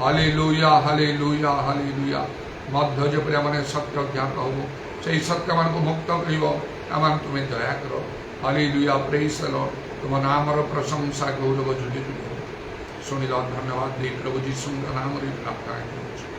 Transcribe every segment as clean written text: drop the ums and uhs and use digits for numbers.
Hallelujah hallelujah hallelujah मध्य जेपरि आम सत्य ज्ञात हब से सत्य मान मुक्त कर तुम्हें दया कर हालेलुया प्रेज द लॉर्ड तुम नाम प्रशंसा गौरव जुड़ी जुड़ी हो शुणिल धन्यवाद दे प्रभु जीशु नाम प्रार्थना करुछु।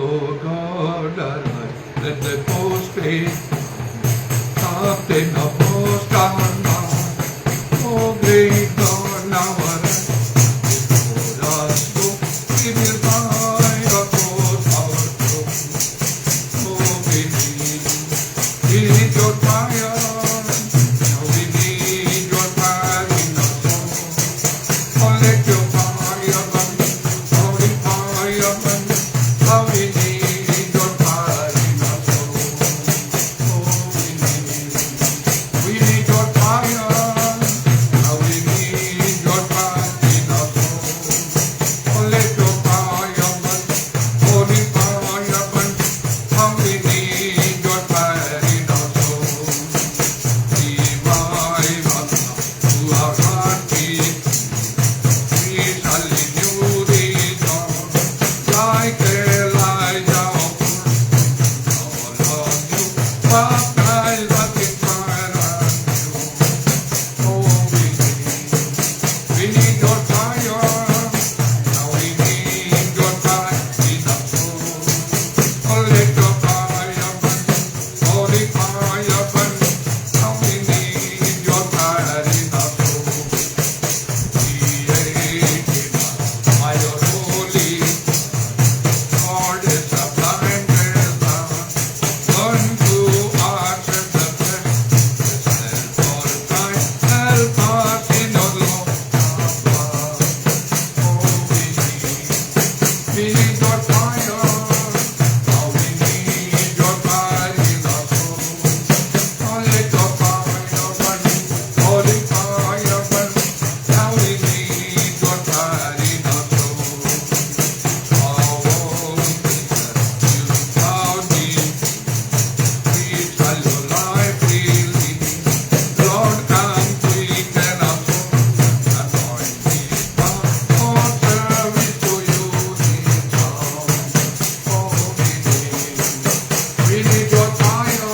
Oh God, let the post be up in the post on now. Oh great God, now before us go, we will find a post our throne. Oh, we need your fire. Now we need your fire in our soul. Oh, let your fire burn, holy fire burn. How we need your fire in our soul. Oh, we need your fire. How we need your fire in our soul. Oh, let your fire burn, holy fire burn. How we need your fire in our soul. Revive us to our heartbeat. We shall renew these songs like Elijah of all of you. Baptize us in fire and dew. Oh, we need your fire. Now we need your fire in our soul. Oh, let your fire burn, holy fire burn. Now we need your fire in our soul. Create in us by your holy Lord is a blinded man. Learn to accept the flesh. Help us in your love. Oh, we need your fire. Now we need your fire in our soul. Oh, let your fire burn, holy fire burn. Now we need your fire in our soul. Oh, you found me. Please shall your life freely. Lord, come quicken us all. Anoint me for service to you this hour. Oh, we need your fire.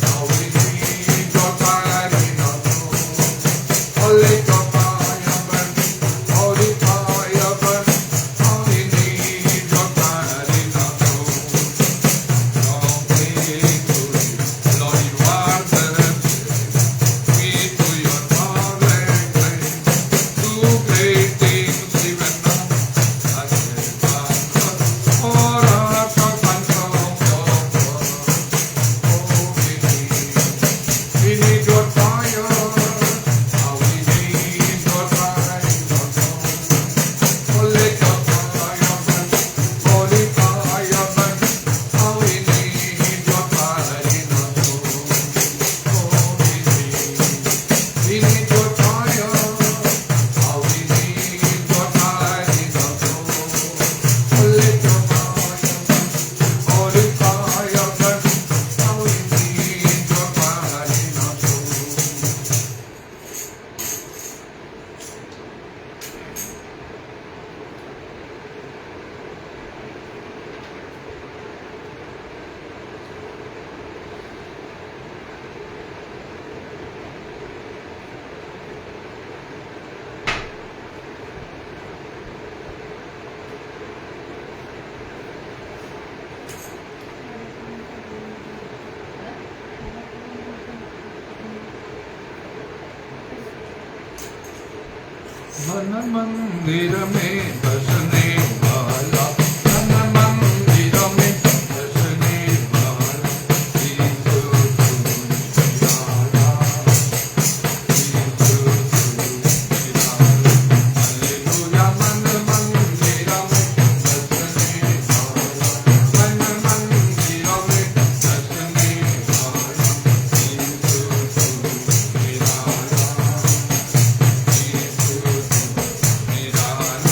Now we need your fire in our soul. Oh, let your fire burn, holy fire burn. Oh, we need your fire in our soul. Long victory, Lord, you are the we to your marvelous grace. Do great things even now. As we thank God for our salvation of your word. Oh, we need your fire. Now we need मन मंदिर में बसने वाला, मन मंदिर में बसने वाला, यीशु तू निराला, यीशु तू निराला। हालेलुया। मन मंदिर में बसने वाला, मन मंदिर में बसने वाला, यीशु तू निराला, यीशु तू निराला।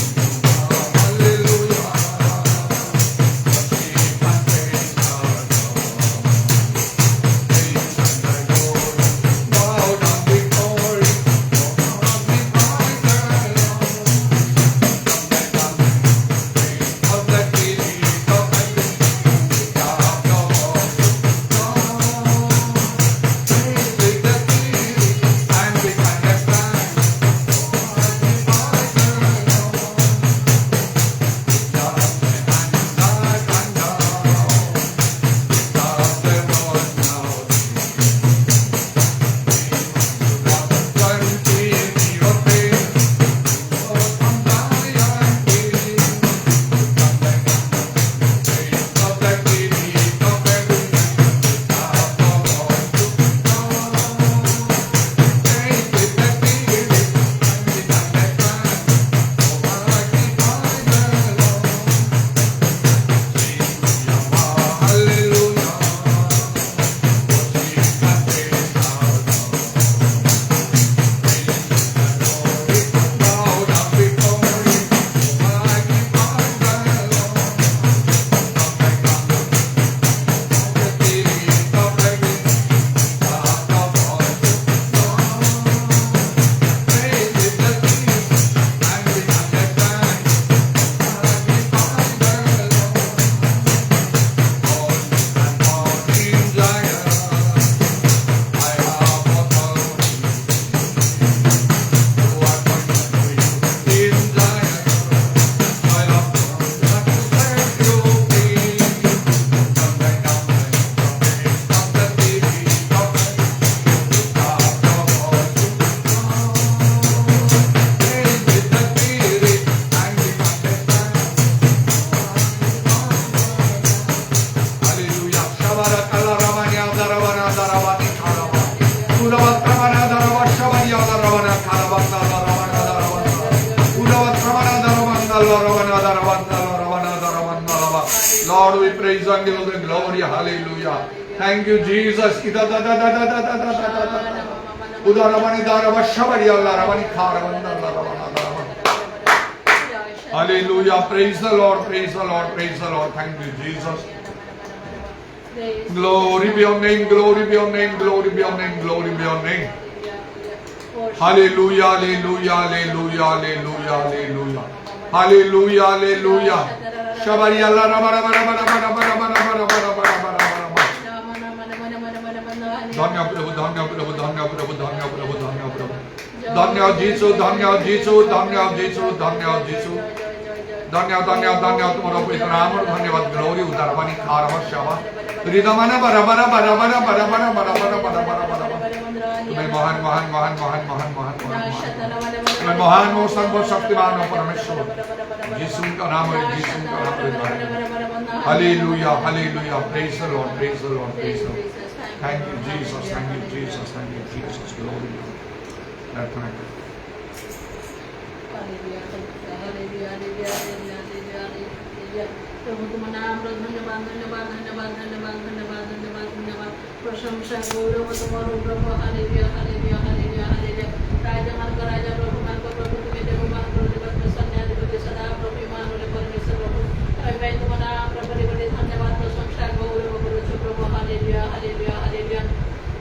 hallelujah. Thank you, Jesus. Hallelujah. Praise the Lord, praise the Lord, praise the Lord. Thank you, Jesus. Glory be your name, glory be your name, glory be your name, glory be your name. Hallelujah, hallelujah, hallelujah, hallelujah, hallelujah. Hallelujah, hallelujah. Shabari Allah rabara bara bara bara bara bara bara bara bara bara bara. Dhanya Prabhu, Dhanya Prabhu, Dhanya Prabhu, Dhanya Prabhu, Dhanya Prabhu. Dhanya Jisu, Dhanya Jisu, Dhanya Jisu, Dhanya Jisu. Dhanya, Dhanya, Dhanya तुम्हारा इतना आमर धन्यवाद glory उदारवानी खारवा Shava रिदमाना bara bara bara bara bara bara bara bara bara bara bara तुम्हें महान महान महान महान महान महान तुम्हें महान हो सर्वशक्तिमान हो परमेश्वर यीशु का नाम है यीशु का नाम है hallelujah hallelujah praise the Lord praise the Lord praise the Lord thank you Jesus thank you Jesus thank you Jesus glory प्रार्थना करें प्रभु तुम्हारा नाम धन्यवाद धन्यवाद धन्यवाद धन्यवाद धन्यवाद धन्यवाद धन्यवाद प्रशंसा गौरव तुम्हारो प्रभु हालेलुया हालेलुया हालेलुया हालेलुया राजा मान को राजा प्रभु मान को प्रभु तुम्हें देव मान को देव सन्याधिपति सदा प्रभु मान बोले परमेश्वर प्रभु मैं तुम्हारा नाम प्रभु बड़े धन्यवाद प्रशंसा गौरव करो प्रभु हालेलुया हालेलुया हालेलुया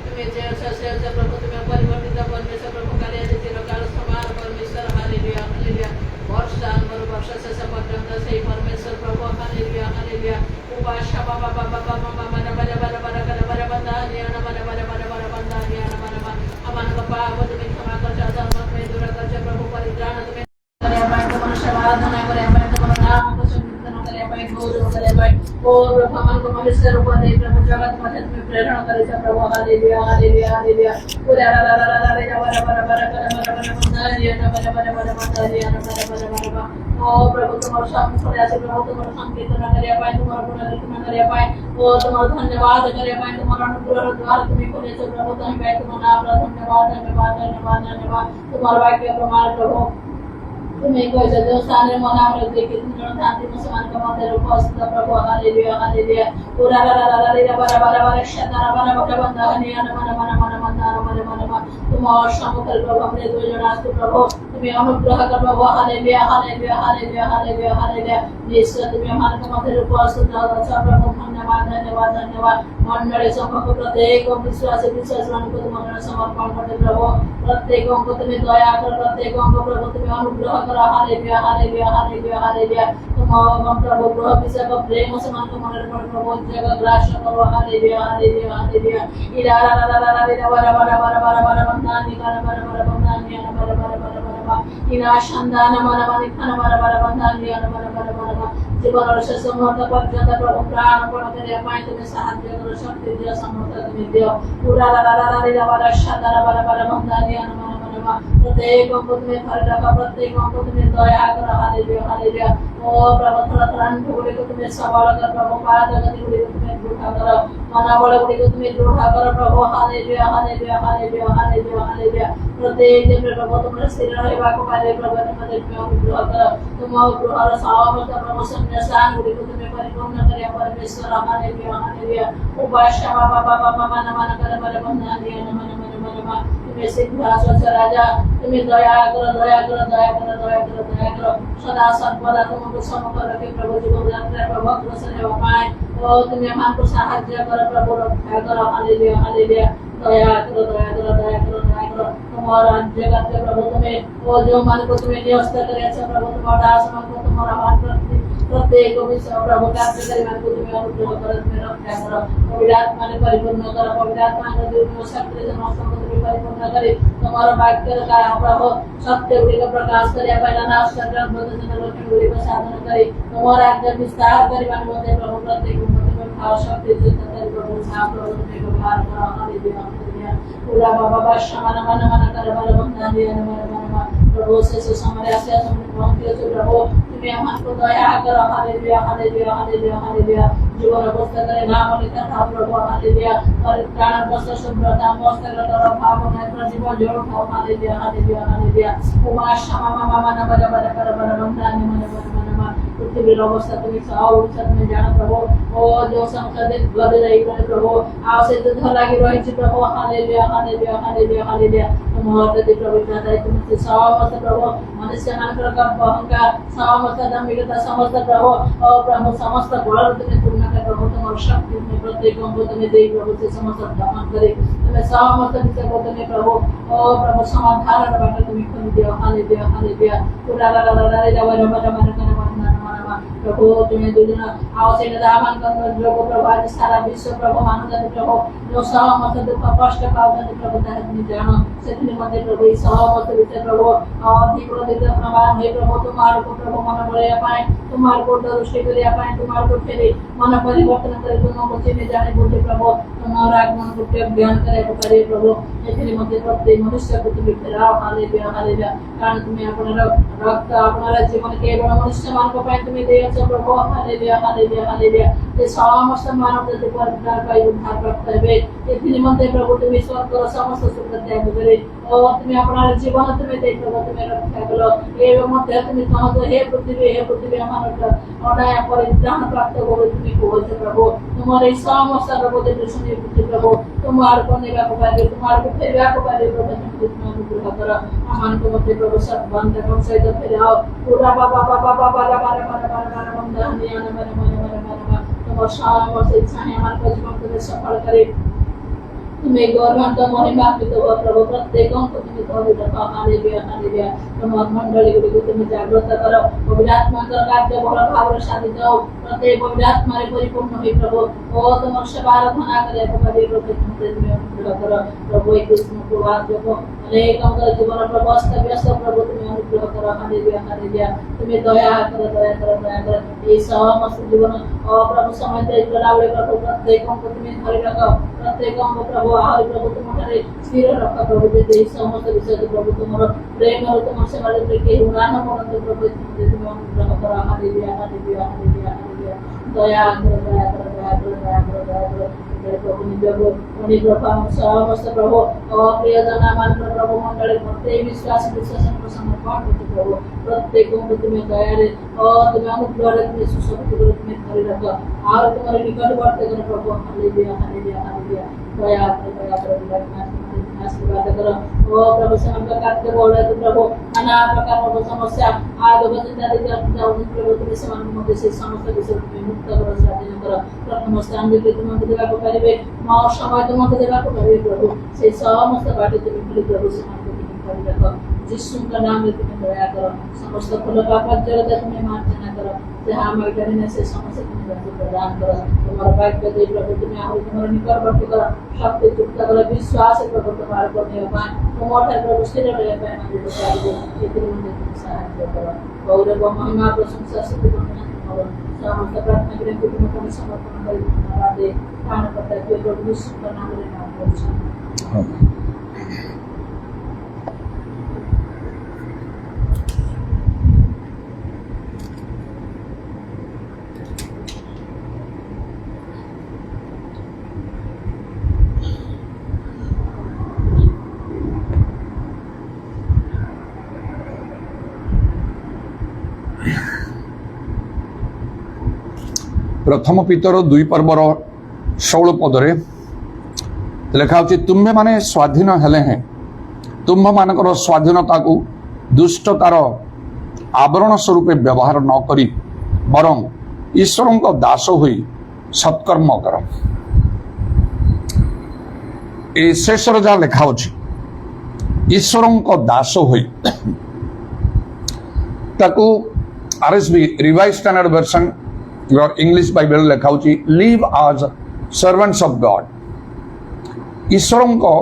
तुम्हें जय जय प्रभु तुम्हें परिवर्तित परमेश्वर प्रभु कार्य देते काल समान परमेश्वर हालेलुया हालेलुया वर्षा वर्षा से पर्यंत से परमेश्वर प्रभु हालेलुया हालेलुया उपाशा बाबा बाबा बाबा बाबा बड़ा बड़ा बड़ा बड़ा बड़ा बड़ा नियन बड़ा बड़ा बड़ा बड़ा बड़ा नियन बड़ा अमन का पाप तुम्हें क्षमा कर चाचा में दूर कर प्रभु परित्राण तुम्हें करे पाए तुम्हारा समाधान करे पाए तुम्हारा नाम को संकीर्तन करे पाए गौरव करे पाए और भगवान को मनुष्य रूप दे प्रभु जगत मध्य में प्रेरणा करे प्रभु हालेलुया हालेलुया हालेलुया पूरा ला ला ला ला ला बड़ा बड़ा बड़ा बड़ा बड़ा बड़ा नियन बड़ा बड़ा बड़ा बड़ा नियन बड़ा बड़ा बड़ा ओ प्रभु तुम्हारा शाम करे ऐसे प्रभु तुम्हारा संकीर्तन करे पाए तुम्हारा गुणगान करे पाए ओ तुम्हारा धन्यवाद करे पाए तुम्हारा अनुग्रह द्वार तुम्हें खोले तो प्रभु तुम्हें तुम्हारा नाम धन्यवाद धन्यवाद धन्यवाद धन्यवाद तुम्हारा वाक्य प्रमाण प्रभु तुम्हें कोई जो सारे मना में देखे तुम शांति में समान का मध्य रूप औसत प्रभु हालेलुया हालेलुया पूरा ला ला ला ला बड़ा बड़ा बड़ा शतारा बड़ा बड़ा बंदा नियन मन मन मन मन मन मन मन तुम और समुखल प्रभु हमने दो जनास प्रभु तुम्हें अनुग्रह कर प्रभु hallelujah hallelujah hallelujah hallelujah hallelujah ईश्वर तुम्हें हमारे का मध्य रूप औसत प्रभु धन्यवाद धन्यवाद धन्यवाद मंडली समूह प्रत्येक विश्वास विश्वासवान को तुम्हारा समर्पण करते प्रभु प्रत्येक को तुम्हें दया कर प्रत्येक को प्रभु तुम्हें अनुग्रह करो हालेलुया हालेलुया हालेलुया हालेलुया तुम प्रभु प्रभु विषय को प्रेम समान तुम्हारे पर प्रभु जगत ग्राह्य करो हालेलुया हालेलुया हालेलुया इरा ला ला ला ला बड़ा बड़ा बड़ा बड़ा बड़ा बंदा निकाल बड़ा बड़ा बंदा निकाल बड़ा बड़ा बड़ा बड़ा इरा शानदार मन मन खाना बड़ा बड़ा बंदा निकाल बड़ा बड़ा बड़ा जीवन शेष मुहूर्त पर्यंत प्रभु प्राणपण करे पाए तुम्हें साहाय्य करो शक्ति दियो समर्थ तुम्हें दियो पूरा ला ला ला ला बड़ा शानदार बड़ा बड़ा बंदा निकाल प्रत्येक को तुम्हें फल रखा प्रत्येक को तुम्हें दया करो हालेलुया हालेलुया ओ प्रभु थोड़ा थोड़ा गुड़ी को तुम्हें सबल कर प्रभु पाद गति गुड़ी को तुम्हें दृढ़ करो मना बल गुड़ी को तुम्हें दृढ़ करो प्रभु hallelujah hallelujah hallelujah hallelujah hallelujah प्रत्येक दिन प्रभु तुम्हारे स्थिर रहने को पाले प्रभु तुम्हारे में अनुग्रह करो तुम अनुग्रह सामर्थ प्रभु संन्यासान गुड़ी को तुम्हें परिपूर्ण करे परमेश्वर हालेलुया हालेलुया उपाशा बाबा बाबा बाबा नमन करे बड़े बंदा दिया नमन नमन नमन तुम्हें सिंहासन राजा तुम्हें दया करो दया करो दया करो दया करो दया करो सदा सर्वदा तुमको सम्मुख रखे प्रभु जीवन यात्रा प्रभु भक्त सेवा पाए ओ तुम्हें मन को साहाय्य करो प्रभु रक्षा करो हालेलुया हालेलुया दया करो दया करो दया करो दया करो तुम्हारा जगत के प्रभु तुम्हें वो जो मन को तुम्हें नियस्त करे ऐसा प्रभु तुम्हारा दास मन को तुम्हारा मन प्रत्येक विषय प्रभु कार्य करे मन को तुम्हें अनुग्रह करो तुम्हें रक्षा करो पवित्र आत्मा ने परिपूर्ण करो पवित्र आत्मा ने दिव्य शक्ति से समस्त परिपूर्ण करे तुम्हारा वाक्य का प्रभु सत्य गुड़ी का प्रकाश करे पहला नाश कर बोध से लोचन गुड़ी का साधन करे तुम्हारा आज्ञा विस्तार करे मन बोधे प्रभु प्रत्येक उम्मत में भाव शक्ति से तेरे प्रभु साफ प्रभु के भार करो हालेलुया हालेलुया पूरा बाबा बादशाह मन मन मन करे बल बंदा दिया मन मन प्रभु से समर्या से समर्पण के प्रभु तुम्हें हमको दया करो हालेलुया हालेलुया हालेलुया हालेलुया जीवन अवस्था करे नाम लेकर था प्रभु हालेलुया और प्राण अवस्था शुभ्रता अवस्था करो भावना जीवन जोड़ खाओ हालेलुया हालेलुया हालेलुया उमा शमा मामा मन बड़ा बड़ा बड़ा बड़ा बंदा मन मन मन पृथ्वीर अवस्था तुम्हें सब तुम्हें जान प्रभु ओ जो संसद गद रही प्रभु आवश्यक धर लगी रही प्रभु हालेलुया हालेलुया हालेलुया हालेलुया तुम प्रभु तुम समस्त प्रभु मनुष्य मानकर का अहंकार समस्त धार्मिकता समस्त प्रभु और प्रभु समस्त बल तुम्हें तुलना कर प्रभु तुम शक्ति तुम्हें प्रत्येक को तुम्हें दे प्रभु से समस्त दमन करे तुम्हें समस्त विषय को तुम्हें प्रभु और प्रभु समाधान बाटे तुम्हें खोल दियो हालेलुया हालेलुया पूरा ला ला ला ला प्रभु तुम्हें दुनिया आवश्यक दामन कर लोगों प्रभु आज सारा विश्व प्रभु मानव प्रभु जो समस्त दुख कष्ट पावते प्रभु तारे तुम्हें जानो सेथि मध्ये प्रभु ई समस्त विषय प्रभु अधिक अधिक प्रमाण हे प्रभु तुम्हारे को प्रभु मन बळया पाए तुम्हारे को दृष्टि करिया पाए तुम्हारे को फेरी मन परिवर्तन करे तुम चिन्ह जाने बुद्धि प्रभु तुम्हारा आगमन को ज्ञान करे करे प्रभु सेथि मध्ये प्रत्येक मनुष्य को तुम्हें फेराओ हालेलुया हालेलुया कारण तुम्हें अपना रक्त अपना जीवन केवल मनुष्य मान को पाए तुम्हें दे प्रभु हालेलुया हालेलुया हालेलुया ये समस्त मानव जाति पर उद्धार पाई उद्धार प्राप्त हेबे एथि निमंते प्रभु तुम्हें स्वर्ग समस्त सुख त्याग करे और तुम्हें अपना जीवन तुम्हें दे प्रभु तुम्हें रक्षा करो एवं मध्य तुम्हें कहत हे पृथ्वी हमारा अनाया परित्राण प्राप्त करो तुम्हें को प्रभु तुम्हारे समस्त प्रभु दे सुनि प्रभु तुम्हारे को नेगा को पाए तुम्हारे को फेरवा को पाए प्रभु तुम्हें अनुग्रह करो अमान को मध्य प्रभु सब बंद कर सहित फिर आओ पूरा बाबा बाबा बाबा बाबा तुम्हारा शाम इच्छा है हमारे को जीवन तुम्हें सफल करे तुम्हें गौरवान्वित महिमान्वित हो प्रभु प्रत्येक को तुम्हें धरि रखो हालेलुया हालेलुया तुम्हार मंडली को तुम्हें जागृत करो पवित्र आत्मा का कार्य बल भाव साधित हो प्रत्येक पवित्र आत्मा रे परिपूर्ण हो प्रभु ओ तुम सेवा आराधना करे प्रभु तुम्हें अनुग्रह करो प्रभु एक कृष्ण प्रभात जो अनेक अंतर जीवन प्रभु व्यस्त प्रभु तुम्हें अनुग्रह करो हालेलुया हालेलुया तुम्हें दया करो ये समस्त जीवन और प्रभु समय दे प्रभु प्रत्येक को तुम्हें धरि रखो प्रत्येक को प्रभु आहार प्रभु तुम्हारे स्थिर रख प्रभु जे समस्त विषय प्रभु तुम्हारा प्रेम और तुम से वाले के उड़ान मन प्रभु तुम्हें अनुग्रह करो हालेलुया हालेलुया हालेलुया हालेलुया दया करो दया करो दया करो दया करो दया करो प्रभु निजो उनी प्रभु समस्त प्रभु और प्रिय जना मान प्रभु मंडल प्रत्येक विश्वास को समर्पण करते प्रभु प्रत्येक को तुम्हें दया रे और तुम्हें अनुग्रह रे तुम्हें सुसंगत करो तुम्हें धरि रखो और तुम्हारे निकट वर्ते करो प्रभु हालेलुया हालेलुया हालेलुया दया करो आशीर्वाद करो ओ प्रभु समस्त कार्य बोले तो प्रभु नाना प्रकार प्रभु समस्या आदि चिंता प्रभु तुम्हें समान मध्य से समस्त विषय तुम्हें मुक्त करो स्वाधीन करो प्रथम स्थान देते तुम्हें देवा को पारिबे मां समय तुम्हें देवा को पारिबे प्रभु से समस्त बाटे तुम्हें मिली प्रभु समान को तुम्हें कर रखो यीशु का नाम में तुम्हें दया करो समस्त फल पाप जगत तुम्हें मार्जना करो जहां मैं करने से समस्त तुम्हें प्रदान करो तुम्हारा भाग्य दे प्रभु तुम्हें और तुम्हारे निकटवर्ती करो शक्ति युक्त करो विश्वास प्रभु तुम्हारे को नहीं पाए तुम्हारे प्रभु स्थिर रहे पाए हमारे को चाहिए ये तुम्हें सहायता करो गौरव महिमा प्रशंसा स्तुति और समस्त प्रार्थना के लिए तुम्हें समर्पण कर धन्यवाद दे प्राण करता है प्रभु यीशु का नाम में नाम बोलते हैं प्रथम पीतर 2 पर्वर 16 पदरे लिखा तुम्भे माने स्वाधीन हेले हैं तुम्भ मानकर स्वाधीनता को दुष्टतार आवरण स्वरूप व्यवहार न करी बरं ईश्वर को दास हुई सत्कर्म कर शेष जहाँ लिखा ईश्वर को दास हुई ताकू आरएसबी रिवाइज स्टैंडर्ड वर्जन और इंग्लिश बाइबल लिखा live as servants of God ईश्वर को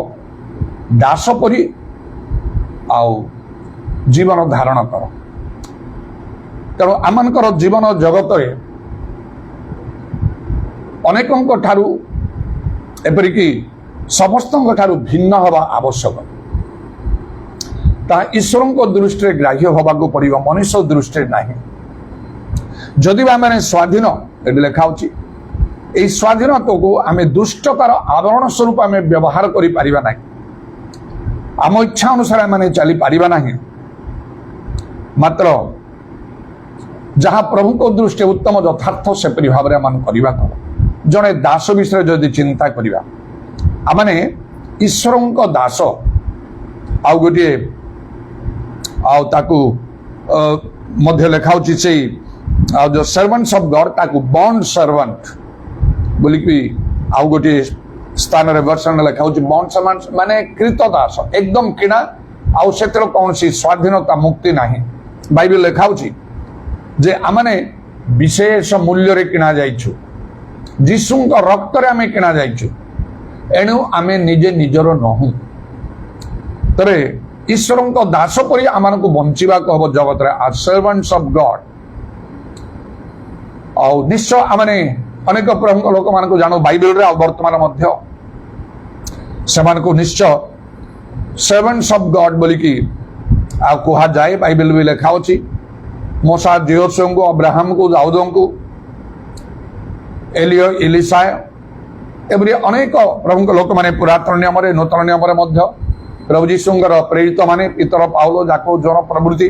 दास परी आउ जीवन धारण कर तेणु आमर जीवन जगत अनेकों ठारू एपरिक समस्त ठारू भिन्न हवा आवश्यक ता ईश्वर को दृष्टि ग्राह्य हवा को पड़ो मनुष्य दृष्टि नहीं जदि आम स्वाधीन ये लिखा स्वाधीनता को आम दुष्टतार आवरण स्वरूप आम व्यवहार करें आम इच्छा अनुसार आम चली पारिबा नहीं मात्र जहाँ प्रभु को दृष्टि उत्तम यथार्थ सेपरी भाव में करवा जड़े दास विषय जदि चिंता करवा आमने ईश्वर दास आउ गोटे आकु मध्य लेखाऊँ से जो सर्वेंट्स ऑफ गॉड ताकू बॉन्ड सर्वेंट बोलिकी आउ गोटे स्थान वर्षन लेखाऊँ बॉन्ड सर्वेंट माने कृत दास एकदम किणा आउ से कौन सी स्वाधीनता मुक्ति नहीं बाइबल लेखाऊँ जे आमने विशेष मूल्य रे किणा जाइछु जीशु रक्त रे आमे किणा जाइछु एणु आमे निजे निजर नहु तरे ईश्वर दास परी आम को बंचिबा को हबो जगत रे आर सर्वेंट्स ऑफ गॉड आ निश्चय आमने अनेक प्रमुख लोक मान को जानो बाइबल रे वर्तमान मध्य समान को निश्चय सर्वेंट्स ऑफ गॉड बोली की आ कहा जाए बाइबल भी लेखा अछि मूसा जोसेफ को अब्राहम को दाऊद को एलिया एलिसा एवरी अनेक प्रमुख लोक माने पुरातन नियम रे नूतन नियम रे मध्य प्रभु जीशुंकर प्रेरित माने पीतर पाउलो जाको जन प्रभृति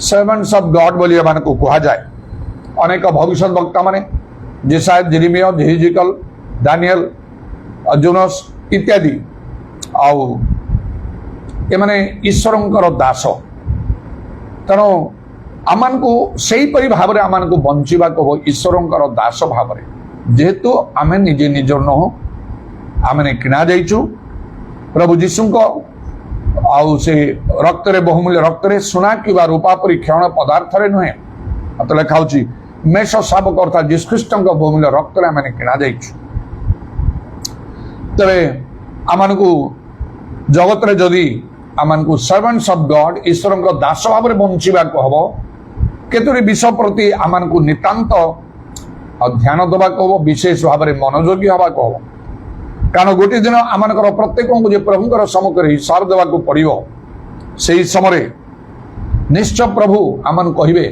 सर्वेंट्स ऑफ गॉड बोली मान को कहा जाए अनेक भविष्य वक्ता माने जेसाया जेरेमिया जेहिजिकल दानियल जोनास इत्यादि आउ ए माने ईश्वरंकर दास तेणु आमान को सही परी भाव रे आमान को बंचिबा को ईश्वरंकर दास भाव रे जेहेतु आमे निजे निजर न आमे किणा जाइछु प्रभु जीशु को आउ से रक्त रे बहुमूल्य रक्त रे सोना किबा रूपा परी क्षण पदार्थ रे नुहे अत लेखाउछि मेष शावक अर्थात जीसु ख्रीष्टଙ୍କ बहुमूल्य रक्त रे आमे किणा जाइछु तबे आमान को जगत रे जदि आमान को सर्वेंट्स ऑफ गॉड ईश्वरଙ୍କ दास भाव रे बंचिबा को हबो केतुरी विषय प्रति आमान को नितांत ध्यान दबा को विशेष भाव में मनोयोगी हवा को कारण गोटे दिन आम प्रत्येक को जो प्रभुंर सम्मुख हिसाब देवा पड़ो से समय निश्चय प्रभु आमन कहे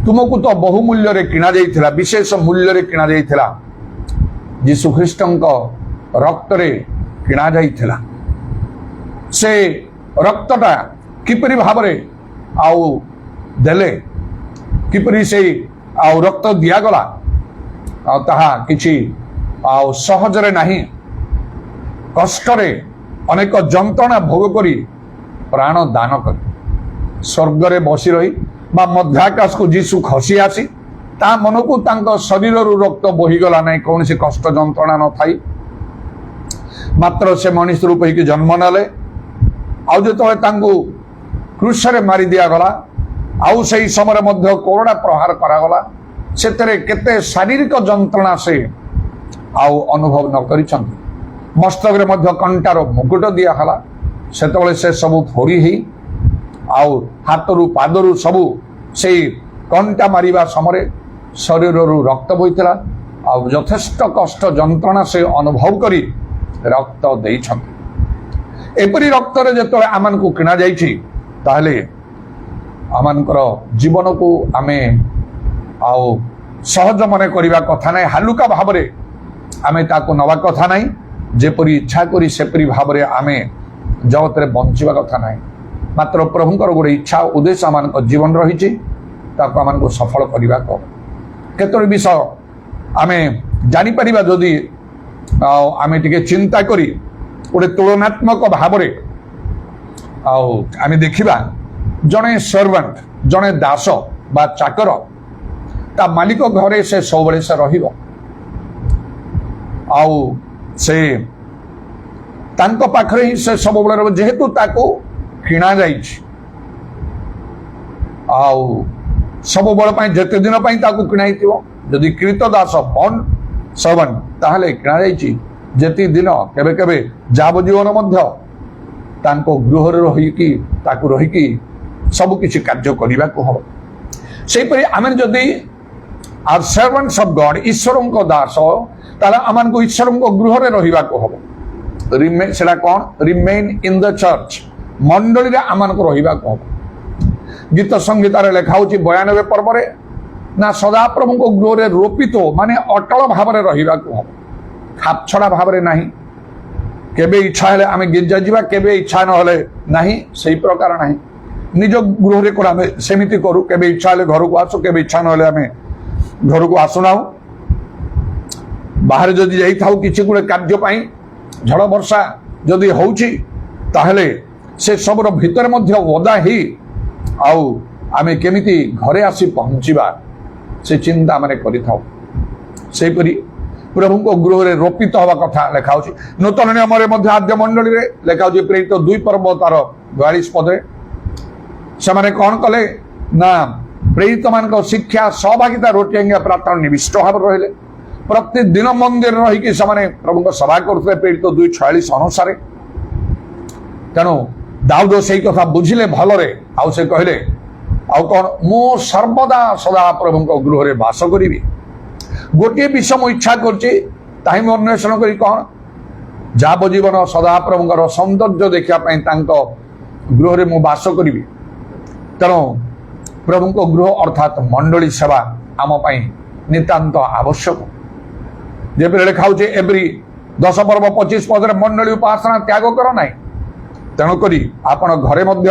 तुमको तो बहुमूल्य रे किणा जाइथिला विशेष मूल्य रे किणा जाइथिला जीसु ख्रीष्ट रक्त रे किणा जाइथिला से रक्तटा किपरि भाव रे आउ देले किपरि से आउ रक्त दियागला आ ताहा किछि आउ सहजरे नाही कष्टरे अनेक जंत्रणा भोग करी प्राण दान कर स्वर्ग रे बसी रही बा मध्याकाश को जीसु खसी आसी ता मन को तांको शरीर रु रक्त बोहीगला नहीं कौन सी कष्ट जंत्रणा न थाई मात्र से मनुष्य रूप ही जन्म नेले आउ जो तांको क्रूस रे मारी दिया गला आउ से समय मध्य कोरोना प्रहार करागला सेतरे केते शारीरिक जंत्रणा से आउ अनुभव न करिसंती मस्तक रे मध्य कंटार मुकुट दिया हला सेतबले से सब फोरी ही आउ हाथरू पादरू सबू से कंटा मारिबा समय शरीर रु रक्त बोइथिला आउ यथेष्ट कष्ट जंत्रणा से अनुभव करी रक्त देइछंती एपरी रक्त रे जेतले आमान को किणा जाइछि ताहले आमानकर जीवन को आमे आउ सहज मन करबा कथा नै हालुका भाव रे आमे ताको नवा कथा नै जेपरी इच्छा करी सेपरी भाव रे आमे जगत रे बंचिबा कथा नै मात्र प्रभुंकर गोटे इच्छा उद्देश्य आमान जीवन रही ताको आमान को सफल करबा को केतोर विषय आमे जानि परिबा जदि आमे टिके चिंता करी गोटे तुलनात्मक भाव रे आउ आमे देखिबा जने सर्वेंट जने दास बा चाकर ता मालिक घरे से सब बड़े से रहिबो आउ से तांको पाखरे ही से सब बड़े रहिबो जेहेतु ताको किणा जाइछि आउ सब बड़ पई जते दिन पई ताको किणाइतिबो जदि कृत दास बन सर्वेंट ताहले किणा जाइछि जति दिन केबे केबे जाब जीवन मध्य तांको गृह रे रही की ताको रही की सब किसी कार्य करने को हम से आम जदि आर सर्वेंट्स ऑफ गॉड ईश्वर को दास ताला आमान को ईश्वर को गृह रे रहिबा को हम रिमेन सेला कौन रिमेन इन द चर्च मंडली रे आमान को रहिबा को हम गीत संगीत रे लेखाउछि 92 पर्व रे ना सदा प्रभु को गृह रे रोपित माने अटल भाव रे रहिबा को हम खाप छड़ा भाव रे नहीं केबे इच्छा हेले आमे गिरजा जीवा केबे इच्छा न हेले नहीं सही प्रकार नहीं ନିଜ ଗୃହରେ କରୁ, ଆମେ ସେମିତି କରୁ। କେବେ ଇଚ୍ଛା ହେଲେ ଘରକୁ ଆସୁ, କେବେ ଇଚ୍ଛା ନହେଲେ ଆମେ ଘରକୁ ଆସୁନାହୁଁ। ବାହାରେ ଯଦି ଯାଇଥାଉ କିଛି ଗୋଟେ କାର୍ଯ୍ୟ ପାଇଁ, ଝଡ଼ ବର୍ଷା ଯଦି ହଉଛି, ତାହେଲେ ସେ ସବୁର ଭିତରେ ମଧ୍ୟ ଓଦା ହେଇ ଆଉ ଆମେ କେମିତି ଘରେ ଆସି ପହଞ୍ଚିବା ସେ ଚିନ୍ତା ଆମେ କରିଥାଉ। ସେହିପରି ପ୍ରଭୁଙ୍କ ଗୃହରେ ରୋପିତ ହେବା କଥା ଲେଖା ହଉଛି। ନୂତନ ନିୟମରେ ମଧ୍ୟ ଆଦ୍ୟ ମଣ୍ଡଳୀରେ ଲେଖା ହଉଛି ପ୍ରେରିତ 2 ପର୍ବ ତାର 42 ପଦରେ ସେମାନେ କଣ କଲେ ନା ପ୍ରେରିତ ମାନଙ୍କ ଶିକ୍ଷା ସହଭାଗିତା ରୋଟିଆଙ୍ଗିଆ ପ୍ରାର୍ଥନା ନିବିଷ୍ଟ ଭାବରେ ରହିଲେ। ପ୍ରତିଦିନ ମନ୍ଦିରରେ ରହିକି ସେମାନେ ପ୍ରଭୁଙ୍କ ସଭା କରୁଥିଲେ ପ୍ରେରିତ 2:46 ଅନୁସାରେ। ତେଣୁ ଦାଉଦ ସେଇ କଥା ବୁଝିଲେ ଭଲରେ, ଆଉ ସେ କହିଲେ ଆଉ କଣ, ମୁଁ ସର୍ବଦା ସଦା ପ୍ରଭୁଙ୍କ ଗୃହରେ ବାସ କରିବି। ଗୋଟିଏ ବିଷୟ ମୁଁ ଇଚ୍ଛା କରୁଛି, ତାହିଁ ମୁଁ ଅନ୍ୱେଷଣ କରି କଣ ଯାବଜୀବନ ସଦା ପ୍ରଭୁଙ୍କର ସୌନ୍ଦର୍ଯ୍ୟ ଦେଖିବା ପାଇଁ ତାଙ୍କ ଗୃହରେ ମୁଁ ବାସ କରିବି। ତେଣୁ ପ୍ରଭୁଙ୍କ ଗୃହ ଅର୍ଥାତ୍ ମଣ୍ଡଳୀ ସେବା ଆମ ପାଇଁ ନିତାନ୍ତ ଆବଶ୍ୟକ। ଯେପରି ଲେଖା ହଉଛି ଏଭ୍ରି 10 ପର୍ବ 25 ପଦରେ ମଣ୍ଡଳୀ ଉପାସନା ତ୍ୟାଗ କର ନାହିଁ। ତେଣୁକରି ଆପଣ ଘରେ ମଧ୍ୟ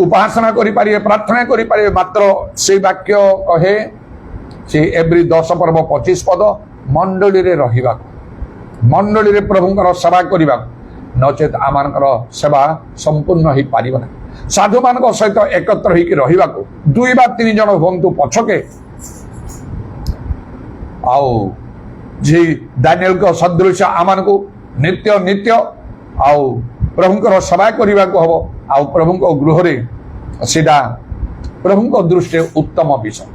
ଉପାସନା କରିପାରିବେ, ପ୍ରାର୍ଥନା କରିପାରିବେ। ମାତ୍ର ସେଇ ବାକ୍ୟ କହେ ସେ ଏଭ୍ରି 10 ପର୍ବ 25 ପଦ ମଣ୍ଡଳୀରେ ରହିବାକୁ, ମଣ୍ଡଳୀରେ ପ୍ରଭୁଙ୍କର ସେବା କରିବାକୁ, ନଚେତ୍ ଆମମାନଙ୍କର ସେବା ସମ୍ପୂର୍ଣ୍ଣ ହେଇପାରିବ ନାହିଁ। ସାଧୁମାନଙ୍କ ସହିତ ଏକତ୍ର ହେଇକି ରହିବାକୁ 2 ବା 3 ଜଣ ହୁଅନ୍ତୁ ପଛକେ। ଆଉ ଯେ ଦାନିଏଲଙ୍କ ସଦୃଶ ଆମମାନଙ୍କୁ ନିତ୍ୟ ନିତ୍ୟ ଆଉ ପ୍ରଭୁଙ୍କର ସେବା କରିବାକୁ ହବ। ଆଉ ପ୍ରଭୁଙ୍କ ଗୃହରେ ସେଇଟା ପ୍ରଭୁଙ୍କ ଦୃଷ୍ଟିରେ ଉତ୍ତମ ବିଷୟ।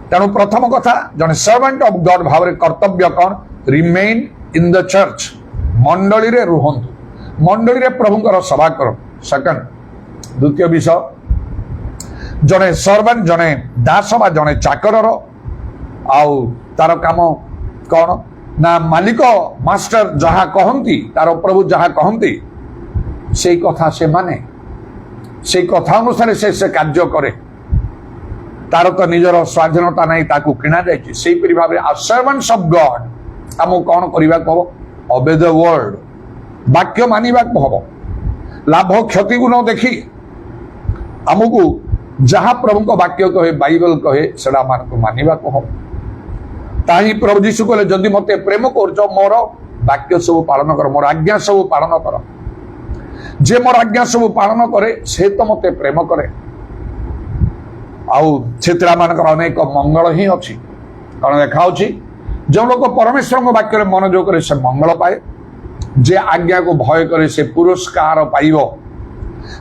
ତେଣୁ ପ୍ରଥମ କଥା, ଜଣେ ସର୍ଭାଣ୍ଟ ଅଫ ଗଡ୍ ଭାବରେ କର୍ତ୍ତବ୍ୟ କଣ, ରିମେନ୍ ଇନ୍ ଦ ଚର୍ଚ୍ଚ, ମଣ୍ଡଳୀରେ ରୁହନ୍ତୁ, ମଣ୍ଡଳୀରେ ପ୍ରଭୁଙ୍କର ସେବା କରନ୍ତୁ। ସେକେଣ୍ଡ, ଦ୍ୱିତୀୟ ବିଷୟ, ଜଣେ ସର୍ଭାଣ୍ଟ, ଜଣେ ଦାସ ବା ଜଣେ ଚାକରର ଆଉ ତାର କାମ କଣ ନା ମାଲିକ ମାଷ୍ଟର ଯାହା କହନ୍ତି, ତାର ପ୍ରଭୁ ଯାହା କହନ୍ତି ସେଇ କଥା ସେ ମାନେ, ସେଇ କଥା ଅନୁସାରେ ସେ କାର୍ଯ୍ୟ କରେ। ତାର ତ ନିଜର ସ୍ୱାଧୀନତା ନାହିଁ, ତାକୁ କିଣା ଯାଇଛି। ସେଇପରି ଭାବରେ ସର୍ଭାଣ୍ଟସ୍ ଅଫ ଗଡ୍ ଆମକୁ କଣ କରିବାକୁ ହବ, ଓବେ ଦ ୱର୍ଡ, ବାକ୍ୟ ମାନିବାକୁ ହବ। ଲାଭ କ୍ଷତିକୁ ନ ଦେଖି ଆମକୁ ଯାହା ପ୍ରଭୁଙ୍କ ବାକ୍ୟ କହେ, ବାଇବେଲ କହେ, ସେଟା ଆମକୁ ମାନିବାକୁ ହବ। ତାହିଁ ପ୍ରଭୁ ଯୀଶୁ କହିଲେ, ଯଦି ମତେ ପ୍ରେମ କରୁଛ ମୋର ବାକ୍ୟ ସବୁ ପାଳନ କର, ମୋର ଆଜ୍ଞା ସବୁ ପାଳନ କର। ଯେ ମୋର ଆଜ୍ଞା ସବୁ ପାଳନ କରେ ସେ ତ ମତେ ପ୍ରେମ କରେ। ଆଉ ସେଥିରେ ଆମମାନଙ୍କର ଅନେକ ମଙ୍ଗଳ ହିଁ ଅଛି। କାରଣ ଲେଖା ହଉଛି ଯେଉଁ ଲୋକ ପରମେଶ୍ୱରଙ୍କ ବାକ୍ୟରେ ମନୋଯୋଗ କରେ ସେ ମଙ୍ଗଳ ପାଏ, ଯେ ଆଜ୍ଞାକୁ ଭୟ କରେ ସେ ପୁରସ୍କାର ପାଇବ।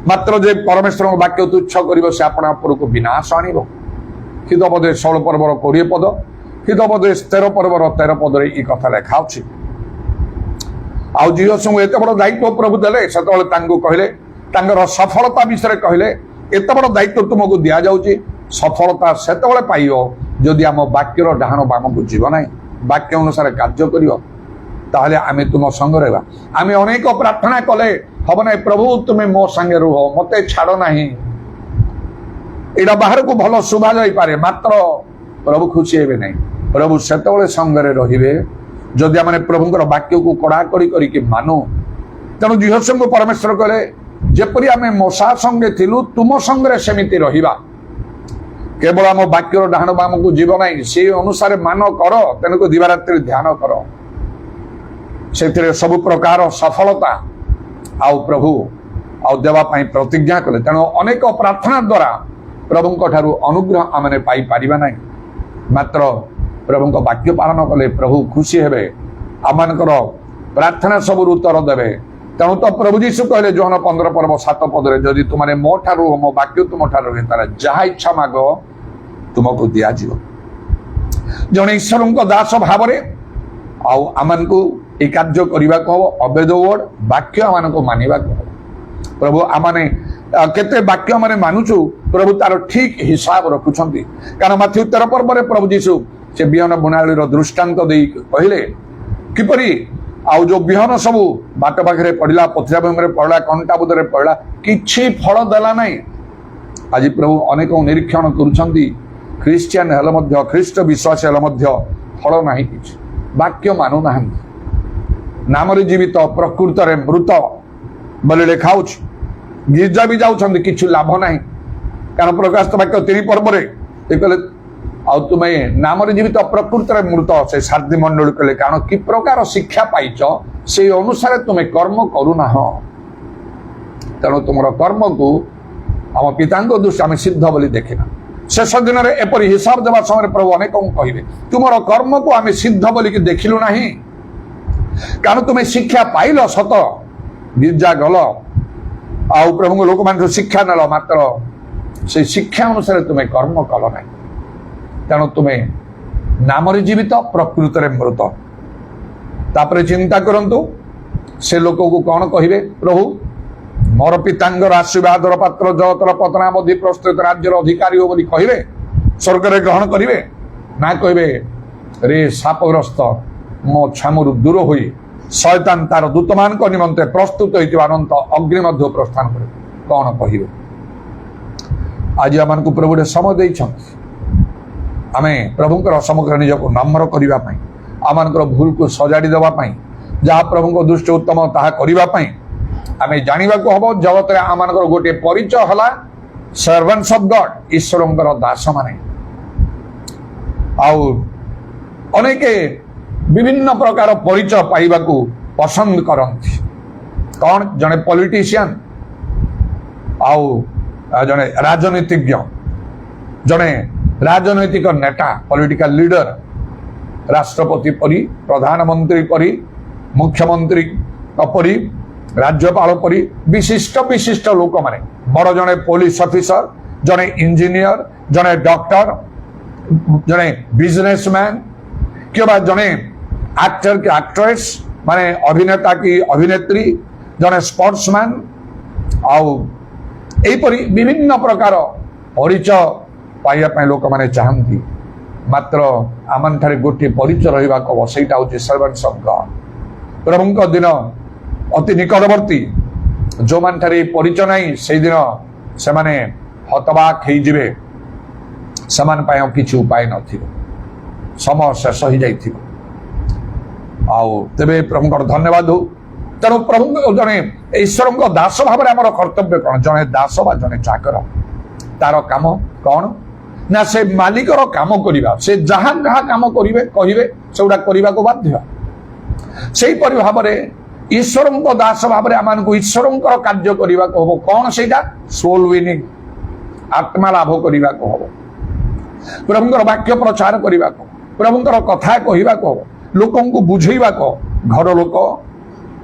ମାତ୍ର ଯେ ପରମେଶ୍ୱରଙ୍କ ବାକ୍ୟ ତୁଚ୍ଛ କରିବ ସେ ଆପଣା ଉପରକୁ ବିନାଶ ଆଣିବ। ହିତୋପଦେଶ 16 ପର୍ବର 20 ପଦ, ହିତୋପଦେଶ 13 ପର୍ବର 13 ପଦରେ এই କଥା ଲେଖା ଅଛି। ଆଉ ଝିଅଙ୍କୁ ଏତେ ବଡ ଦାୟିତ୍ୱ ପ୍ରଭୁ ଦେଲେ, ସେତେବେଳେ ତାଙ୍କୁ କହିଲେ, ତାଙ୍କର ସଫଳତା ବିଷୟରେ କହିଲେ, ଏତେ ବଡ ଦାୟିତ୍ୱ ତୁମକୁ ଦିଆଯାଉଛି, ସଫଳତା ସେତେବେଳେ ପାଇବ ଯଦି ଆମ ବାକ୍ୟର ଡାହାଣ ବାମକୁ ଯିବ ନାହିଁ, ବାକ୍ୟ ଅନୁସାରେ କାର୍ଯ୍ୟ କରିବ, ତାହେଲେ ଆମେ ତୁମ ସଙ୍ଗ ରହିବା। ଆମେ ଅନେକ ପ୍ରାର୍ଥନା କଲେ ହବ ନାହିଁ, ପ୍ରଭୁ ତୁମେ ମୋ ସାଙ୍ଗେ ରୁହ, ମତେ ଛାଡ ନାହିଁ। ଏଇଟା ବାହାରକୁ ଭଲ ଶୁଭା ଯାଇପାରେ, ମାତ୍ର ପ୍ରଭୁ ଖୁସି ହେବେ ନାହିଁ। ପ୍ରଭୁ ସେତେବେଳେ ସଙ୍ଗରେ ରହିବେ ଯଦି ଆମେ ପ୍ରଭୁଙ୍କର ବାକ୍ୟକୁ କଡାକଡି କରିକି ମାନୁ। ତେଣୁ ଝିଅଙ୍କୁ ପରମେଶ୍ୱର କହିଲେ, ଯେପରି ଆମେ ମୂଷା ସଙ୍ଗେ ଥିଲୁ ତୁମ ସଙ୍ଗରେ ସେମିତି ରହିବା। କେବଳ ଆମ ବାକ୍ୟର ଡାହାଣ ବାମକୁ ଯିବ ନାହିଁ, ସେଇ ଅନୁସାରେ ମାନ କର। ତେଣୁକୁ ଦିବାରାତ୍ରି ଧ୍ୟାନ କର, ସେଥିରେ ସବୁ ପ୍ରକାର ସଫଳତା ଆଉ ପ୍ରଭୁ ଆଉ ଦେବା ପାଇଁ ପ୍ରତିଜ୍ଞା କଲେ। ତେଣୁ ଅନେକ ପ୍ରାର୍ଥନା ଦ୍ୱାରା ପ୍ରଭୁଙ୍କ ଠାରୁ ଅନୁଗ୍ରହ ଆମେ ପାଇପାରିବା ନାହିଁ, ମାତ୍ର ପ୍ରଭୁଙ୍କ ବାକ୍ୟ ପାଳନ କଲେ ପ୍ରଭୁ ଖୁସି ହେବେ, ଆମମାନଙ୍କର ପ୍ରାର୍ଥନା ସବୁର ଉତ୍ତର ଦେବେ। ତେଣୁ ତ ପ୍ରଭୁ ଯୀଶୁ କହିଲେ ଯୋହନ 15 ପର୍ବ 7 ପଦରେ, ଯଦି ତୁମେ ମୋ ଠାରୁ ମୋ ବାକ୍ୟ ତୁମ ଠାରୁ ରୁହେ ତାହେଲେ ଯାହା ଇଚ୍ଛା ମାଗ ତୁମକୁ ଦିଆଯିବ। ଜଣେ ଈଶ୍ୱରଙ୍କ ଦାସ ଭାବରେ ଆଉ ଆମମାନଙ୍କୁ এই କାର୍ଯ୍ୟ କରିବାକୁ ହବ। ଓବେ ଦ ୱର୍ଡ, ବାକ୍ୟ ଆମମାନଙ୍କୁ ମାନିବାକୁ ହବ। ପ୍ରଭୁ ଆମମାନେ କେତେ ବାକ୍ୟ ମାନେ ମାନୁଛୁ ପ୍ରଭୁ ତାର ଠିକ ହିସାବ ରଖୁଛନ୍ତି। କାରଣ ମାଥ୍ୟୁ 13 ପର୍ବରେ ପ୍ରଭୁ ଯୀଶୁ ସେ ବିହନ ବୁଣାଳିର ଦୃଷ୍ଟାନ୍ତ ଦେଇ କହିଲେ, କିପରି ଆଉ ଯୋଉ ବିହନ ସବୁ ବାଟ ପାଖରେ ପଡିଲା, ପଥରା ଭୂମିରେ ପଡିଲା, କଣ୍ଟା ବୁଦରେ ପଡିଲା, କିଛି ଫଳ ଦେଲା ନାହିଁ। ଆଜି ପ୍ରଭୁ ଅନେକ ନିରୀକ୍ଷଣ କରୁଛନ୍ତି, ଖ୍ରୀଷ୍ଟିଆନ ହେଲେ ମଧ୍ୟ, ଖ୍ରୀଷ୍ଟ ବିଶ୍ୱାସୀ ହେଲେ ମଧ୍ୟ ଫଳ ନାହିଁ କିଛି, ବାକ୍ୟ ମାନୁନାହାନ୍ତି, ନାମରେ ଜୀବିତ ପ୍ରକୃତରେ ମୃତ ବୋଲି ଲେଖା ହଉଛି। ଗିର୍ଜା ବି ଯାଉଛନ୍ତି, କିଛି ଲାଭ ନାହିଁ। କାରଣ ପ୍ରକାଶିତ ବାକ୍ୟ 3 ପର୍ବରେ କହିଲେ ଆଉ ତୁମେ ନାମରେ ଜୀବିତ ପ୍ରକୃତରେ ମୃତ ସେ ସାରଥୀ ମଣ୍ଡଳୀ କହିଲେ କାରଣ କି ପ୍ରକାର ଶିକ୍ଷା ପାଇଛ ସେଇ ଅନୁସାରେ ତୁମେ କର୍ମ କରୁନାହ ତେଣୁ ତୁମର କର୍ମକୁ ଆମ ପିତାଙ୍କ ଦୃଷ୍ଟି ଆମେ ସିଦ୍ଧ ବୋଲି ଦେଖିନା ଶେଷ ଦିନରେ ଏପରି ହିସାବ ଦେବା ସମୟରେ ପ୍ରଭୁ ଅନେକଙ୍କୁ କହିବେ ତୁମର କର୍ମକୁ ଆମେ ସିଦ୍ଧ ବୋଲିକି ଦେଖିଲୁ ନାହିଁ କାରଣ ତୁମେ ଶିକ୍ଷା ପାଇଲ ସତ ଗିର୍ଜା ଗଲ ଆଉ ପ୍ରଭୁଙ୍କ ଲୋକମାନଙ୍କୁ ଶିକ୍ଷା ନେଲ ମାତ୍ର ସେଇ ଶିକ୍ଷା ଅନୁସାରେ ତୁମେ କର୍ମ କଲ ନାହିଁ ତେଣୁ ତୁମେ ନାମରେ ଜୀବିତ ପ୍ରକୃତରେ ମୃତ ତାପରେ ଚିନ୍ତା କରନ୍ତୁ ସେ ଲୋକକୁ କଣ କହିବେ ପ୍ରଭୁ ମୋର ପିତାଙ୍କର ଆଶୀର୍ବାଦର ପାତ୍ର ଜଗତର ପତନାବଧି ପ୍ରସ୍ତୁତ ରାଜ୍ୟର ଅଧିକାରୀ ବୋଲି କହିବେ ସ୍ୱର୍ଗରେ ଗ୍ରହଣ କରିବେ ନା କହିବେ ରେ ଶାପଗ୍ରସ୍ତ ମୋ ଛାମୁରୁ ଦୂର ହୋଇ ଶୟତାନ ତାର ଦୂତମାନଙ୍କ ନିମନ୍ତେ ପ୍ରସ୍ତୁତ ହୋଇଥିବା ଅନନ୍ତ ଅଗ୍ନି ମଧ୍ୟ ପ୍ରସ୍ଥାନ କରିବେ କଣ କହିବେ ଆଜି ଆମମାନଙ୍କୁ ପ୍ରଭୁ ସମୟ ଦେଇଛନ୍ତି ଆମେ ପ୍ରଭୁଙ୍କର ସମ୍ମୁଖରେ ନିଜକୁ ନମ୍ର କରିବା ପାଇଁ ଆମମାନଙ୍କର ଭୁଲକୁ ସଜାଡ଼ି ଦେବା ପାଇଁ ଯାହା ପ୍ରଭୁଙ୍କ ଦୃଷ୍ଟି ଉତ୍ତମ ତାହା କରିବା ପାଇଁ ଆମେ ଜାଣିବାକୁ ହବ ଜଗତରେ ଆମମାନଙ୍କର ଗୋଟିଏ ପରିଚୟ ହେଲା ସର୍ଭାଣ୍ଟସ୍ ଅଫ୍ ଗଡ୍ ଈଶ୍ୱରଙ୍କର ଦାସମାନେ ଆଉ ଅନେକ ବିଭିନ୍ନ ପ୍ରକାର ପରିଚୟ ପାଇବାକୁ ପସନ୍ଦ କରନ୍ତି କଣ ଜଣେ ପଲିଟିସିଆନ ଆଉ ଜଣେ ରାଜନୀତିଜ୍ଞ ଜଣେ ରାଜନୈତିକ ନେତା ପଲିଟିକାଲ ଲିଡର ରାଷ୍ଟ୍ରପତି ପରି ପ୍ରଧାନମନ୍ତ୍ରୀ ପରି ମୁଖ୍ୟମନ୍ତ୍ରୀ ପରି ରାଜ୍ୟପାଳ ପରି ବିଶିଷ୍ଟ ବିଶିଷ୍ଟ ଲୋକମାନେ ବଡ଼ ଜଣେ ପୋଲିସ ଅଫିସର ଜଣେ ଇଞ୍ଜିନିୟର ଜଣେ ଡକ୍ଟର ଜଣେ ବିଜନେସମ୍ୟାନ କିମ୍ବା ଜଣେ ଆକ୍ଟର କି ଆକ୍ଟ୍ରେସ ମାନେ ଅଭିନେତା କି ଅଭିନେତ୍ରୀ ଜଣେ ସ୍ପୋର୍ଟସମ୍ୟାନ ଆଉ ଏହିପରି ବିଭିନ୍ନ ପ୍ରକାର ପରିଚୟ ପାଇବା ପାଇଁ ଲୋକମାନେ ଚାହାନ୍ତି ମାତ୍ର ଆମଠାରେ ଗୋଟିଏ ପରିଚୟ ରହିବାକୁ ହବ ସେଇଟା ହଉଛି ସର୍ଭାଣ୍ଟସ୍ ଅଫ୍ ଗଡ୍ ପ୍ରଭୁଙ୍କ ଦିନ ଅତି ନିକଟବର୍ତ୍ତୀ ଯେଉଁମାନଠାରେ ପରିଚୟ ନାହିଁ ସେଇଦିନ ସେମାନେ ହତବାକ ହେଇଯିବେ ସେମାନଙ୍କ ପାଇଁ ଆଉ କିଛି ଉପାୟ ନଥିବ ସମୟ ଶେଷ ହେଇଯାଇଥିବ ଆଉ ତେବେ ପ୍ରଭୁଙ୍କର ଧନ୍ୟବାଦ ହଉ ତେଣୁ ପ୍ରଭୁଙ୍କ ଜଣେ ଈଶ୍ୱରଙ୍କ ଦାସ ଭାବରେ ଆମର କର୍ତ୍ତବ୍ୟ କ'ଣ ଜଣେ ଦାସ ବା ଜଣେ ଚାକର ତାର କାମ କ'ଣ ନା ସେ ମାଲିକର କାମ କରିବା ସେ ଯାହା ଯାହା କାମ କରିବେ କହିବେ ସେଗୁଡା କରିବାକୁ ବାଧ୍ୟ ସେଇପରି ଭାବରେ ଈଶ୍ୱରଙ୍କ ଦାସ ଭାବରେ ଆମମାନଙ୍କୁ ଈଶ୍ୱରଙ୍କର କାର୍ଯ୍ୟ କରିବାକୁ ହବ କ'ଣ ସେଇଟା ସୋଲ ୱିନିଂ ଆତ୍ମା ଲାଭ କରିବାକୁ ହବ ପ୍ରଭୁଙ୍କର ବାକ୍ୟ ପ୍ରଚାର କରିବାକୁ ପ୍ରଭୁଙ୍କର କଥା କହିବାକୁ ହବ ଲୋକଙ୍କୁ ବୁଝେଇବାକୁ ଘର ଲୋକ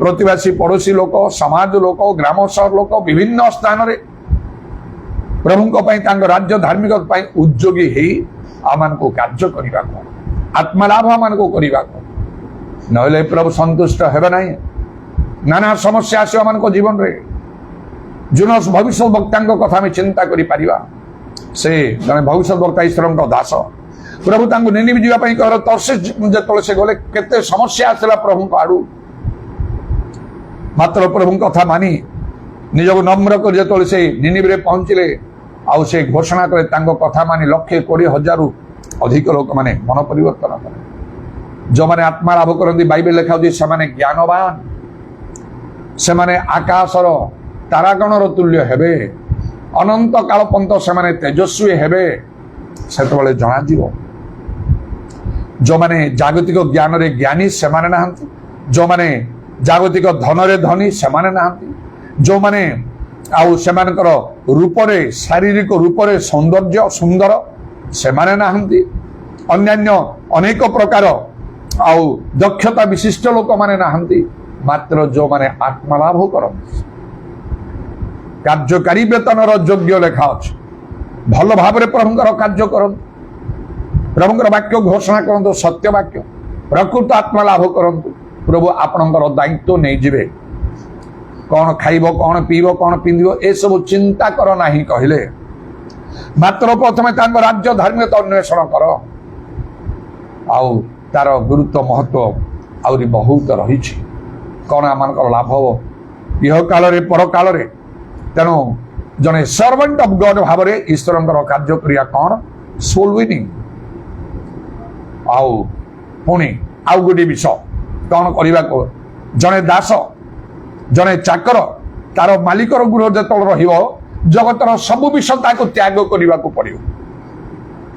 ପ୍ରତିବାସୀ ପଡୋଶୀ ଲୋକ ସମାଜ ଲୋକ ଗ୍ରାମ ସହର ଲୋକ ବିଭିନ୍ନ ସ୍ଥାନରେ ପ୍ରଭୁଙ୍କ ପାଇଁ ତାଙ୍କ ରାଜ୍ୟ ଧାର୍ମିକ ପାଇଁ ଉଦ୍ଯୋଗୀ ହେଇ ଆମମାନଙ୍କୁ କାର୍ଯ୍ୟ କରିବାକୁ ଆତ୍ମା ଲାଭ ଆମମାନଙ୍କୁ କରିବାକୁ ନହେଲେ ପ୍ରଭୁ ସନ୍ତୁଷ୍ଟ ହେବେ ନାହିଁ ନାନା ସମସ୍ୟା ଆସିବ ଆମମାନଙ୍କ ଜୀବନରେ ଜୁନସ୍ ଭବିଷ୍ୟତ ବକ୍ତାଙ୍କ କଥା ଆମେ ଚିନ୍ତା କରିପାରିବା ସେ ଜଣେ ଭବିଷ୍ୟତ ବକ୍ତା ଈଶ୍ୱରଙ୍କ ଦାସ ପ୍ରଭୁ ତାଙ୍କୁ ନିନିବି ଯିବା ପାଇଁ କହିଲେ ତର୍ଷିଶ ଯେତେବେଳେ ସେ ଗଲେ କେତେ ସମସ୍ୟା ଆସିଲା ପ୍ରଭୁଙ୍କ ଆଡୁ ମାତ୍ର ପ୍ରଭୁଙ୍କ କଥା ମାନି ନିଜକୁ ନମ୍ର କରି ଯେତେବେଳେ ସେ ନିନିବିରେ ପହଞ୍ଚିଲେ ଆଉ ସେ ଘୋଷଣା କଲେ ତାଙ୍କ କଥା ମାନି 1,20,000 ଅଧିକ ଲୋକମାନେ ମନ ପରିବର୍ତ୍ତନ କଲେ ଯେଉଁମାନେ ଆତ୍ମା ଲାଭ କରନ୍ତି ବାଇବେଲ ଲେଖାଉଛି ସେମାନେ ଜ୍ଞାନବାନ ସେମାନେ ଆକାଶର ତାରାଗଣର ତୁଲ୍ୟ ହେବେ ଅନନ୍ତ କାଳ ପର୍ଯ୍ୟନ୍ତ ସେମାନେ ତେଜସ୍ୱୀ ହେବେ ସେତେବେଳେ ଜଣାଯିବ ଯେଉଁମାନେ ଜାଗତିକ ଜ୍ଞାନରେ ଜ୍ଞାନୀ ସେମାନେ ନାହାନ୍ତି ଯେଉଁମାନେ ଜାଗତିକ ଧନରେ ଧନୀ ସେମାନେ ନାହାନ୍ତି ଯେଉଁମାନେ ଆଉ ସେମାନଙ୍କର ରୂପରେ ଶାରୀରିକ ରୂପରେ ସୌନ୍ଦର୍ଯ୍ୟ ସୁନ୍ଦର ସେମାନେ ନାହାନ୍ତି ଅନ୍ୟାନ୍ୟ ଅନେକ ପ୍ରକାର ଆଉ ଦକ୍ଷତା ବିଶିଷ୍ଟ ଲୋକମାନେ ନାହାନ୍ତି ମାତ୍ର ଯେଉଁମାନେ ଆତ୍ମଲାଭ କରନ୍ତି କାର୍ଯ୍ୟକାରୀ ବେତନର ଯୋଗ୍ୟ ଲେଖା ଅଛି ଭଲ ଭାବରେ ପ୍ରଭୁଙ୍କର କାର୍ଯ୍ୟ କରନ୍ତୁ ପ୍ରଭୁଙ୍କର ବାକ୍ୟ ଘୋଷଣା କରନ୍ତୁ ସତ୍ୟ ବାକ୍ୟ ପ୍ରକୃତ ଆତ୍ମା ଲାଭ କରନ୍ତୁ ପ୍ରଭୁ ଆପଣଙ୍କର ଦାୟିତ୍ୱ ନେଇଯିବେ କ'ଣ ଖାଇବ କ'ଣ ପିଇବ କ'ଣ ପିନ୍ଧିବ ଏସବୁ ଚିନ୍ତା କର ନାହିଁ କହିଲେ ମାତ୍ର ପ୍ରଥମେ ତାଙ୍କ ରାଜ୍ୟ ଧାର୍ମିକତା ଅନ୍ୱେଷଣ କର ଆଉ ତାର ଗୁରୁତ୍ୱ ମହତ୍ୱ ଆହୁରି ବହୁତ ରହିଛି କ'ଣ ଆମମାନଙ୍କର ଲାଭ ହବ ଇହ କାଳରେ ପରକାଳରେ ତେଣୁ ଜଣେ ସର୍ଭାଣ୍ଟ ଅଫ୍ ଗଡ୍ ଭାବରେ ଈଶ୍ୱରଙ୍କର କାର୍ଯ୍ୟ କରିବା କ'ଣ ସୋଲ ୱିନିଂ ଆଉ ପୁଣି ଆଉ ଗୋଟିଏ ବିଷୟ କ'ଣ କରିବାକୁ ଜଣେ ଦାସ ଜଣେ ଚାକର ତାର ମାଲିକର ଗୃହ ଯେତେବେଳେ ରହିବ ଜଗତର ସବୁ ବିଷୟ ତାକୁ ତ୍ୟାଗ କରିବାକୁ ପଡ଼ିବ।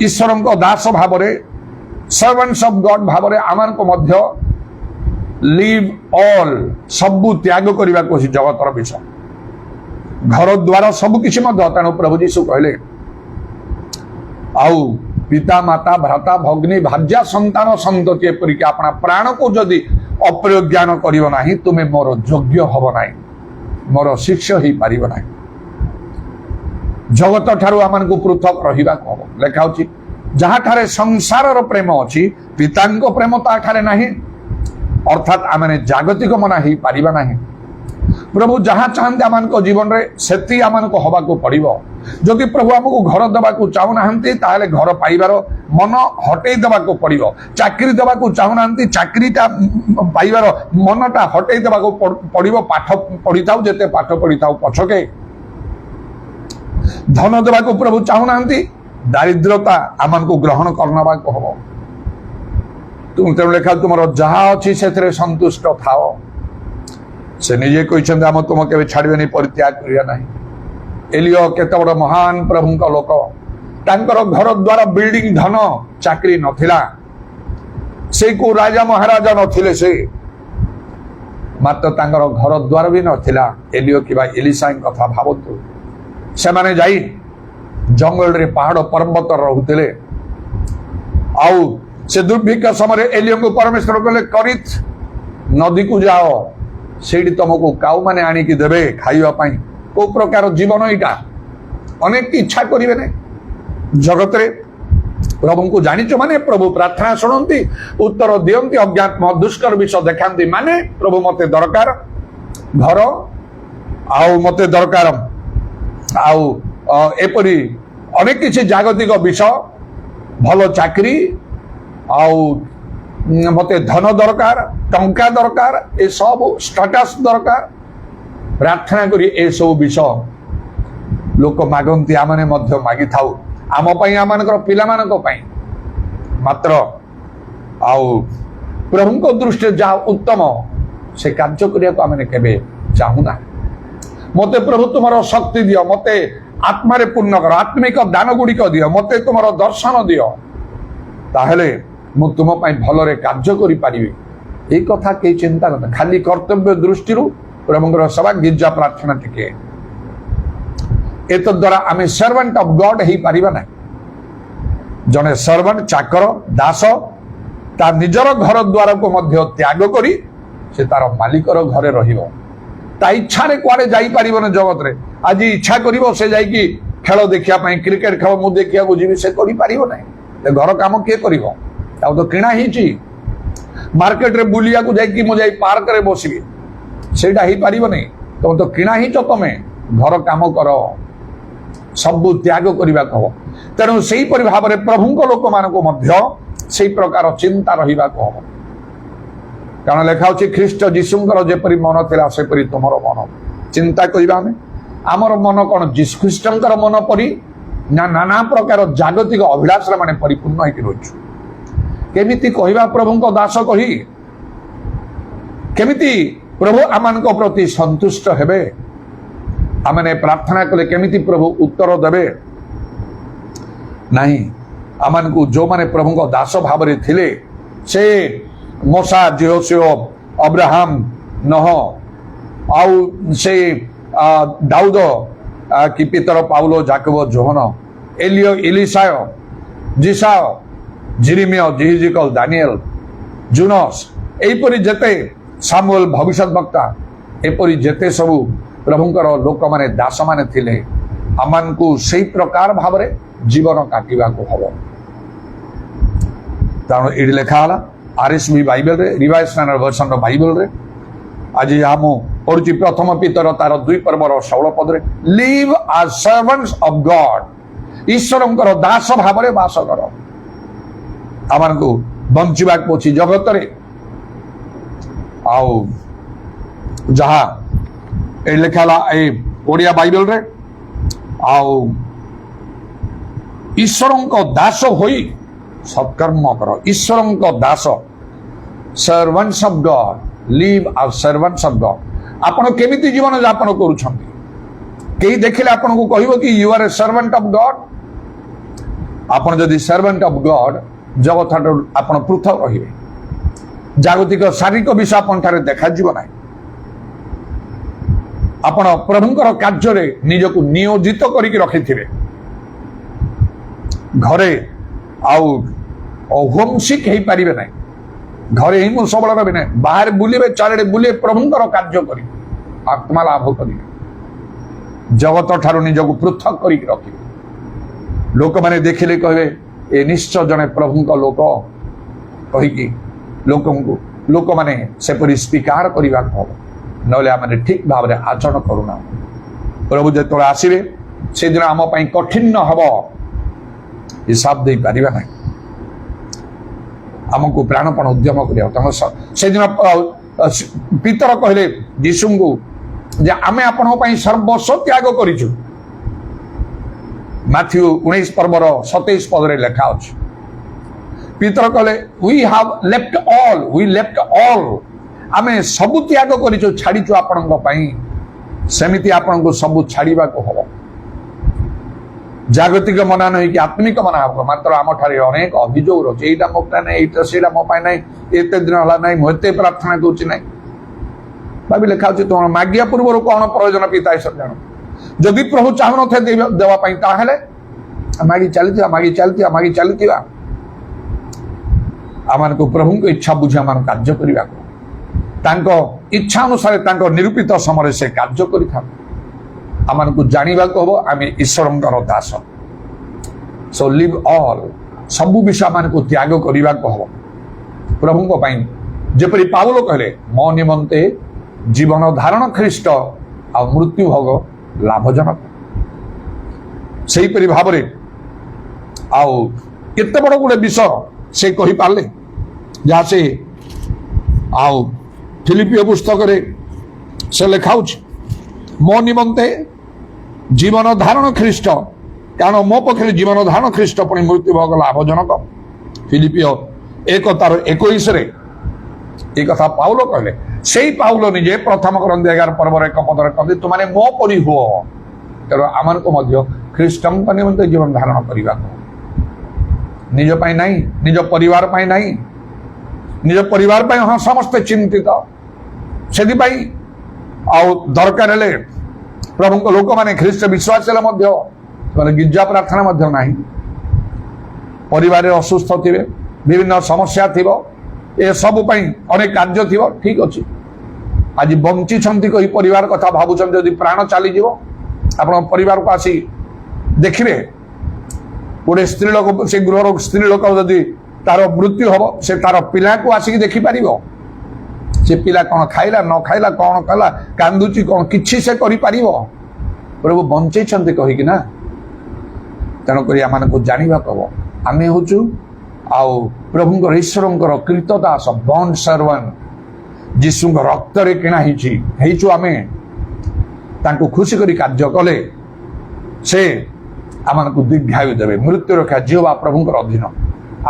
ଈଶ୍ୱରଙ୍କ ଦାସ ଭାବରେ, ସର୍ଭାଣ୍ଟସ୍ ଅଫ୍ ଗଡ୍ ଭାବରେ ଆମମାନଙ୍କୁ ମଧ୍ୟ ଲିଭ୍ ଅଲ୍ ସବୁ ତ୍ୟାଗ କରିବାକୁ ଅଛି ଜଗତର ବିଷୟ, ଘର ଦ୍ୱାର ସବୁ କିଛି ମଧ୍ୟ। ତେଣୁ ପ୍ରଭୁ ଯୀଶୁ କହିଲେ, ଆଉ ପିତା ମାତା ଭ୍ରାତା ଭଗ୍ନୀ ଭାର୍ଯ୍ୟା ସନ୍ତାନ ସନ୍ତତି ଏପରିକି ଆପଣା ପ୍ରାଣକୁ ଯଦି ଅପ୍ରଜ୍ଞାନ କରିବ ନାହିଁ, ତୁମେ ମୋର ଯୋଗ୍ୟ ହବ ନାହିଁ, ମୋର ଶିଷ୍ୟ ହେଇପାରିବ ନାହିଁ। ଜଗତ ଠାରୁ ଆମମାନଙ୍କୁ ପୃଥକ ରହିବାକୁ ହବ। ଲେଖା ହେଉଛି, ଯାହାଠାରେ ସଂସାରର ପ୍ରେମ ଅଛି ପିତାଙ୍କ ପ୍ରେମ ତାଠାରେ ନାହିଁ, ଅର୍ଥାତ୍ ଆମେ ଜାଗତିକ ମନା ହେଇପାରିବା ନାହିଁ। ପ୍ରଭୁ ଯାହା ଚାହାନ୍ତି ଆମମାନଙ୍କ ଜୀବନରେ ସେତିକି ଆମମାନଙ୍କୁ ହବାକୁ ପଡ଼ିବ। ଯଦି ପ୍ରଭୁ ଆମକୁ ଘର ଦେବାକୁ ଚାହୁଁନାହାନ୍ତି ତାହେଲେ ଘର ପାଇବାର ମନ ହଟେଇ ଦେବାକୁ ପଡ଼ିବ। ଚାକିରି ଦେବାକୁ ଚାହୁଁନାହାନ୍ତି, ଚାକିରିଟା ପାଇବାର ମନଟା ହଟେଇ ଦେବାକୁ ପଡ଼ିବ। ପାଠ ପଢ଼ିଥାଉ, ଯେତେ ପାଠ ପଢ଼ିଥାଉ ପଛକେ। ଧନ ଦେବାକୁ ପ୍ରଭୁ ଚାହୁଁନାହାନ୍ତି, ଦାରିଦ୍ରତା ଆମମାନଙ୍କୁ ଗ୍ରହଣ କରିନେବାକୁ ହବ। ତେଣୁ ଲେଖା, ତୁମର ଯାହା ଅଛି ସେଥିରେ ସନ୍ତୁଷ୍ଟ ଥାଅ। ସେ ନିଜେ କହିଛନ୍ତି, ଆମ ତୁମ କେବେ ଛାଡ଼ିବେନି, ପରିତ୍ୟାଗ କରିବା ନାହିଁ। ଏଲିୟ କେତେ ବଡ଼ ମହାନ ପ୍ରଭୁଙ୍କ ଲୋକ, ତାଙ୍କର ଘର ଦ୍ୱାର ବିଲ୍ଡିଂ ଧନ ଚାକିରି ନଥିଲା, ସେ କୋଉ ରାଜା ମହାରାଜା ନଥିଲେ, ସେ ମାତ୍ର ତାଙ୍କର ଘର ଦ୍ୱାର ବି ନଥିଲା। ଏଲିୟ କିମ୍ବା ଏଲିସାଙ୍କ କଥା ଭାବନ୍ତୁ। ସେମାନେ ଯାଇ ଜଙ୍ଗଲରେ ପାହାଡ଼ ପର୍ବତ ରହୁଥିଲେ। ଆଉ ସେ ଦୁର୍ଭିକ୍ଷ ସମୟରେ ଏଲିୟଙ୍କୁ ପରମେଶ୍ୱର କହିଲେ, କରିତ୍ ନଦୀକୁ ଯାଅ, ସେଇଠି ତମକୁ କାଉମାନେ ଆଣିକି ଦେବେ ଖାଇବା ପାଇଁ। କୋଉ ପ୍ରକାର ଜୀବନ ଏଇଟା? ଅନେକ ଇଚ୍ଛା କରିବେ ନା ଜଗତରେ। ପ୍ରଭୁଙ୍କୁ ଜାଣିଛ ମାନେ ପ୍ରଭୁ ପ୍ରାର୍ଥନା ଶୁଣନ୍ତି, ଉତ୍ତର ଦିଅନ୍ତି, ଅଜ୍ଞାତ ଦୁଷ୍କର ବିଷୟ ଦେଖାନ୍ତି। ମାନେ ପ୍ରଭୁ ମତେ ଦରକାର ଘର, ଆଉ ମତେ ଦରକାର ଆଉ ଏପରି ଅନେକ କିଛି ଜାଗତିକ ବିଷୟ, ଭଲ ଚାକିରି, ଆଉ ମତେ ଧନ ଦରକାର, ଟଙ୍କା ଦରକାର, ଏସବୁ ଷ୍ଟାଟସ୍ ଦରକାର। ପ୍ରାର୍ଥନା କରି ଏସବୁ ବିଷୟ ଲୋକ ମାଗନ୍ତି, ଆମେ ମଧ୍ୟ ମାଗିଥାଉ ଆମ ପାଇଁ, ଆମମାନଙ୍କର ପିଲାମାନଙ୍କ ପାଇଁ। ମାତ୍ର ଆଉ ପ୍ରଭୁଙ୍କ ଦୃଷ୍ଟିରେ ଯାହା ଉତ୍ତମ ସେ କାର୍ଯ୍ୟ କରିବାକୁ ଆମେ କେବେ ଚାହୁଁନା। ମତେ ପ୍ରଭୁ ତୁମର ଶକ୍ତି ଦିଅ, ମତେ ଆତ୍ମାରେ ପୂର୍ଣ୍ଣ କର, ଆତ୍ମିକ ଦାନ ଗୁଡ଼ିକ ଦିଅ, ମତେ ତୁମର ଦର୍ଶନ ଦିଅ, ତାହେଲେ ମୁଁ ତୁମ ପାଇଁ ଭଲରେ କାର୍ଯ୍ୟ କରିପାରିବି। এই কথা କେହି ଚିନ୍ତା କରନ୍ତି, ଖାଲି କର୍ତ୍ତବ୍ୟ ଦୃଷ୍ଟିରୁ ପ୍ରଭୁଙ୍କର ସେବା, ଗିର୍ଜା ପ୍ରାର୍ଥନା ଟିକେ। ଏତଦ୍ୱାରା ଆମେ ସର୍ଭାଣ୍ଟ ଅଫ୍ ଗଡ୍ ହେଇପାରିବା ନାହିଁ। ଜଣେ ସର୍ଭାଣ୍ଟ, ଚାକର, ଦାସ ତା ନିଜର ଘର ଦ୍ୱାରକୁ ମଧ୍ୟ ତ୍ୟାଗ କରି ସେ ତାର ମାଲିକର ଘରେ ରହିବ। ତା ଇଚ୍ଛାରେ କୁଆଡେ ଯାଇପାରିବନି ଜଗତରେ। ଆଜି ଇଚ୍ଛା କରିବ ସେ ଯାଇକି ଖେଳ ଦେଖିବା ପାଇଁ, କ୍ରିକେଟ ଖେଳ ମୁଁ ଦେଖିବାକୁ ଯିବି, ସେ କରିପାରିବ ନାହିଁ। ଘର କାମ କିଏ କରିବ? ତାକୁ ତ କିଣା ହେଇଛି। ମାର୍କେଟରେ ବୁଲିବାକୁ ଯାଇକି ମୁଁ ଯାଇ ପାର୍କରେ ବସିବି, ସେଇଟା ହେଇପାରିବନି। ତମେ ତ କିଣା ହେଇଛ, ତମେ ଘର କାମ କର, ସବୁ ତ୍ୟାଗ କରିବାକୁ ହବ। ତେଣୁ ସେଇପରି ଭାବରେ ପ୍ରଭୁଙ୍କ ଲୋକମାନଙ୍କୁ ମଧ୍ୟ ସେଇ ପ୍ରକାର ଚିନ୍ତା ରହିବାକୁ ହବ। କାରଣ ଲେଖା ଅଛି, ଖ୍ରୀଷ୍ଟ ଯୀଶୁଙ୍କର ଯେପରି ମନ ଥିଲା ସେପରି ତୁମର ମନ। ଚିନ୍ତା କରିବା ଆମେ, ଆମର ମନ କ'ଣ ଯୀଶୁ ଖ୍ରୀଷ୍ଟଙ୍କର ମନ ପରି ନା ନାନା ପ୍ରକାର ଜାଗତିକ ଅଭିଳାଷରେ ମାନେ ପରିପୂର୍ଣ୍ଣ ହେଇକି ରହିଛୁ? କେମିତି କହିବା ପ୍ରଭୁଙ୍କ ଦାସ କହି? କେମିତି ପ୍ରଭୁ ଆମମାନଙ୍କ ପ୍ରତି ସନ୍ତୁଷ୍ଟ ହେବେ? ଆମେ ପ୍ରାର୍ଥନା କଲେ କେମିତି ପ୍ରଭୁ ଉତ୍ତର ଦେବେ? ନାହିଁ, ଆମମାନଙ୍କୁ ଯୋଉମାନେ ପ୍ରଭୁଙ୍କ ଦାସ ଭାବରେ ଥିଲେ, ସେ ମୋଶା, ଯେହୋଶୁଆ, ଅବ୍ରାହମ, ନହ, ଆଉ ସେ ଦାଉଦ କି ପିତର ପାଉଲ, ଯାକୋବ, ଯୋହନ, ଏଲିୟ, ଏଲିସାୟ, ଜିସାୟ, ଜିରିମିୟ, ଜିହିଜିକଲ, ଦାନିଏଲ, ଜୁନସ୍, ଏହିପରି ଯେତେ ସାମୁଏଲ ଭବିଷ୍ୟତ ବକ୍ତା, ଏପରି ଯେତେ ସବୁ ପ୍ରଭୁଙ୍କର ଲୋକମାନେ ଦାସମାନେ ଥିଲେ, ଆମମାନଙ୍କୁ ସେଇ ପ୍ରକାର ଭାବରେ ଜୀବନ କାଟିବାକୁ ହବ। ତେଣୁ ଏଠି ଲେଖା ହେଲା RSV ବାଇବେଲରେ, ରିଭାଇଜ୍ ଷ୍ଟାଣ୍ଡାର୍ଡ ଭର୍ସନର ବାଇବେଲରେ। ଆଜି ଯାହା ମୁଁ ପଢୁଛି ପ୍ରଥମ ପିତର ତାର 2 ପର୍ବର 16 ପଦରେ, ଲିଭ୍ ଆଜ୍ ସର୍ଭାଣ୍ଟସ୍ ଅଫ୍ ଗଡ୍, ଈଶ୍ୱରଙ୍କର ଦାସ ଭାବରେ ବାସ କର। ଆମମାନଙ୍କୁ ବଞ୍ଚିବାକୁ ଅଛି ଜଗତରେ। ଆଉ ଯାହା ଏଇ ଲେଖା ହେଲା ଏଇ ଓଡ଼ିଆ ବାଇବେଲରେ, ଆଉ ଈଶ୍ୱରଙ୍କ ଦାସ ହୋଇ ସତ୍କର୍ମ କର। ଈଶ୍ୱରଙ୍କ ଦାସ, servants of God, live as servants of God. ଆପଣ କେମିତି ଜୀବନ ଯାପନ କରୁଛନ୍ତି? କେହି ଦେଖିଲେ ଆପଣଙ୍କୁ କହିବ କି you are a servant of God. ଆପଣ ଯଦି ସର୍ଭାଣ୍ଟ ଅଫ ଗଡ୍, ଜଗତଠାରୁ ଆପଣ ପୃଥକ ରହିବେ। ଜାଗତିକ ଶାରୀରିକ ବିଷୟ ଆପଣଠାରେ ଦେଖାଯିବ ନାହିଁ। ଆପଣ ପ୍ରଭୁଙ୍କର କାର୍ଯ୍ୟରେ ନିଜକୁ ନିୟୋଜିତ କରିକି ରଖିଥିବେ। ଘରେ ଆଉ ଅହୋମସିକ ହେଇପାରିବେ ନାହିଁ। ଘରେ ହିଁ ମୁଁ ସବୁବେଳେ ରହିବେ ନାହିଁ, ବାହାରେ ବୁଲିବେ, ଚାରିଆଡ଼େ ବୁଲିବେ, ପ୍ରଭୁଙ୍କର କାର୍ଯ୍ୟ କରିବେ, ଆତ୍ମା ଲାଭ କରିବେ, ଜଗତ ଠାରୁ ନିଜକୁ ପୃଥକ କରିକି ରଖିବେ। ଲୋକମାନେ ଦେଖିଲେ କହିବେ ଏ ନିଶ୍ଚୟ ଜଣେ ପ୍ରଭୁଙ୍କ ଲୋକ କହିକି ଲୋକମାନେ ସେପରି ସ୍ୱୀକାର କରିବାକୁ ହବ, ନହେଲେ ଆମେ ଠିକ ଭାବରେ ଆଚରଣ କରୁନା। ପ୍ରଭୁ ଯେତେବେଳେ ଆସିବେ ସେଦିନ ଆମ ପାଇଁ କଠିନ ହବ, ହିସାବ ଦେଇପାରିବା ନାହିଁ। ଆମକୁ ପ୍ରାଣପଣ ଉଦ୍ୟମ କରିବାକୁ ତାଙ୍କ ସେଦିନ ପିତର କହିଲେ ଯୀଶୁଙ୍କୁ ଯେ ଆମେ ଆପଣଙ୍କ ପାଇଁ ସର୍ବସ୍ୱ ତ୍ୟାଗ କରିଛୁ। ମାଥ୍ୟୁ 19 ପର୍ବର 27 ପଦରେ ଲେଖା ଅଛି। ପିତର କହିଲେ we have left all ଆମେ ସବୁ ତ୍ୟାଗ କରିଛୁ, ଛାଡ଼ିଛୁ ଆପଣଙ୍କ ପାଇଁ। ସେମିତି ଆପଣଙ୍କୁ ସବୁ ଛାଡ଼ିବାକୁ ହବ। ଜାଗତିକ ମନା ନୁହେଁ କି ଆତ୍ମିକ ମନା ହବ। ମାତ୍ର ଆମଠାରେ ଅନେକ ଅଭିଯୋଗ ରହୁଛି, ଏଇଟା ମୋ ପାଇଁ ନାହିଁ, ଏଇଟା ସେଇଟା ମୋ ପାଇଁ ନାହିଁ, ଏତେ ଦିନ ହେଲା ନାହିଁ, ମୁଁ ଏତେ ପ୍ରାର୍ଥନା କରୁଛି ନାହିଁ। ଭାବି ଲେଖା ଅଛି ତୁମର ମାଗିବା ପୂର୍ବରୁ କଣ ପ୍ରୟୋଜନ ପିତା ଈଶ୍ୱର ଜାଣ। ଯଦି ପ୍ରଭୁ ଚାହୁଁନଥାଏ ଦେବା ପାଇଁ, ତାହେଲେ ମାଗି ଚାଲିଥିବା ଆମମାନଙ୍କୁ ପ୍ରଭୁଙ୍କ ଇଚ୍ଛା ବୁଝି ଆମମାନଙ୍କୁ କାର୍ଯ୍ୟ କରିବାକୁ, ତାଙ୍କ ଇଚ୍ଛା ଅନୁସାରେ ତାଙ୍କ ନିରୂପିତ ସମୟରେ ସେ କାର୍ଯ୍ୟ କରିଥାନ୍ତି। ଆମମାନଙ୍କୁ ଜାଣିବାକୁ ହବ ଆମେ ଈଶ୍ୱରଙ୍କର ଦାସ। ସୋ ଲିଭ୍ ଅଲ୍, ସବୁ ବିଷୟ ଆମମାନଙ୍କୁ ତ୍ୟାଗ କରିବାକୁ ହବ ପ୍ରଭୁଙ୍କ ପାଇଁ। ଯେପରି ପାଉଲ କହିଲେ ମୋ ନିମନ୍ତେ ଜୀବନ ଧାରଣ ଖ୍ରୀଷ୍ଟ ଆଉ ମୃତ୍ୟୁ ଭୋଗ ଲାଭଜନକ। ସେହିପରି ଭାବରେ ଆଉ କେତେ ବଡ଼ ଗୋଟେ ବିଷୟ ସେ କହିପାରିଲେ, ଯାହା ସେ ଆଉ ଫିଲିପିଓ ପୁସ୍ତକରେ ସେ ଲେଖାଉଛି ମୋ ନିମନ୍ତେ ଜୀବନ ଧାରଣ ଖ୍ରୀଷ୍ଟ, କାରଣ ମୋ ପକ୍ଷରେ ଜୀବନ ଧାରଣ ଖ୍ରୀଷ୍ଟ ପୁଣି ମୃତ୍ୟୁ ଭୋଗ ଲାଭଜନକ। ଫିଲିପିଓ 1:21 ଏ କଥା ପାଉଲ କହିଲେ। ସେଇ ପାଉଲ ନିଜେ ପ୍ରଥମ କରନ୍ତି 11 ପର୍ବର 1 ପଦରେ କହନ୍ତି ତୁମାନେ ମୋ ପରି ହୁଅ। ତେଣୁ ଆମମାନଙ୍କୁ ମଧ୍ୟ ଖ୍ରୀଷ୍ଟଙ୍କ ନିମନ୍ତେ ଜୀବନ ଧାରଣ କରିବାକୁ, ନିଜ ପାଇଁ ନାହିଁ, ନିଜ ପରିବାର ପାଇଁ ନାହିଁ। ନିଜ ପରିବାର ପାଇଁ ହଁ ସମସ୍ତେ ଚିନ୍ତିତ, ସେଥିପାଇଁ ଆଉ ଦରକାର ହେଲେ ପ୍ରଭୁଙ୍କ ଲୋକମାନେ ଖ୍ରୀଷ୍ଟ ବିଶ୍ୱାସ ହେଲେ ମଧ୍ୟ ସେମାନେ ଗିର୍ଜା ପ୍ରାର୍ଥନା ମଧ୍ୟ ନାହିଁ। ପରିବାରରେ ଅସୁସ୍ଥ ଥିବେ, ବିଭିନ୍ନ ସମସ୍ୟା ଥିବ, ଏସବୁ ପାଇଁ ଅନେକ କାର୍ଯ୍ୟ ଥିବ, ଠିକ ଅଛି। ଆଜି ବଞ୍ଚିଛନ୍ତି କହି ପରିବାର କଥା ଭାବୁଛନ୍ତି, ଯଦି ପ୍ରାଣ ଚାଲିଯିବ ଆପଣ ପରିବାରକୁ ଆସି ଦେଖିବେ। ଗୋଟେ ସ୍ତ୍ରୀ ଲୋକ, ସେ ଗୃହର ସ୍ତ୍ରୀ ଲୋକ ଯଦି ତାର ମୃତ୍ୟୁ ହବ, ସେ ତାର ପିଲାକୁ ଆସିକି ଦେଖିପାରିବ? ସେ ପିଲା କଣ ଖାଇଲା ନ ଖାଇଲା, କଣ କଲା, କାନ୍ଦୁଛି କଣ, କିଛି ସେ କରିପାରିବ? ପ୍ରଭୁ ବଞ୍ଚେଇଛନ୍ତି କହିକି ନା। ତେଣୁକରି ଆମମାନଙ୍କୁ ଜାଣିବାକୁ ହବ ଆମେ ହଉଛୁ ଆଉ ପ୍ରଭୁଙ୍କର ଈଶ୍ୱରଙ୍କର କୃତ ଦାସ, ବଣ୍ଡ ସର୍ଭାଣ୍ଟ, ଯୀଶୁଙ୍କ ରକ୍ତରେ କିଣା ହେଇଛୁ ଆମେ। ତାଙ୍କୁ ଖୁସି କରି କାର୍ଯ୍ୟ କଲେ ସେ ଆମମାନଙ୍କୁ ଦୀର୍ଘାୟୁ ଦେବେ, ମୃତ୍ୟୁ ରକ୍ଷା ଜିହ୍ୱା ପ୍ରଭୁଙ୍କର ଅଧୀନ।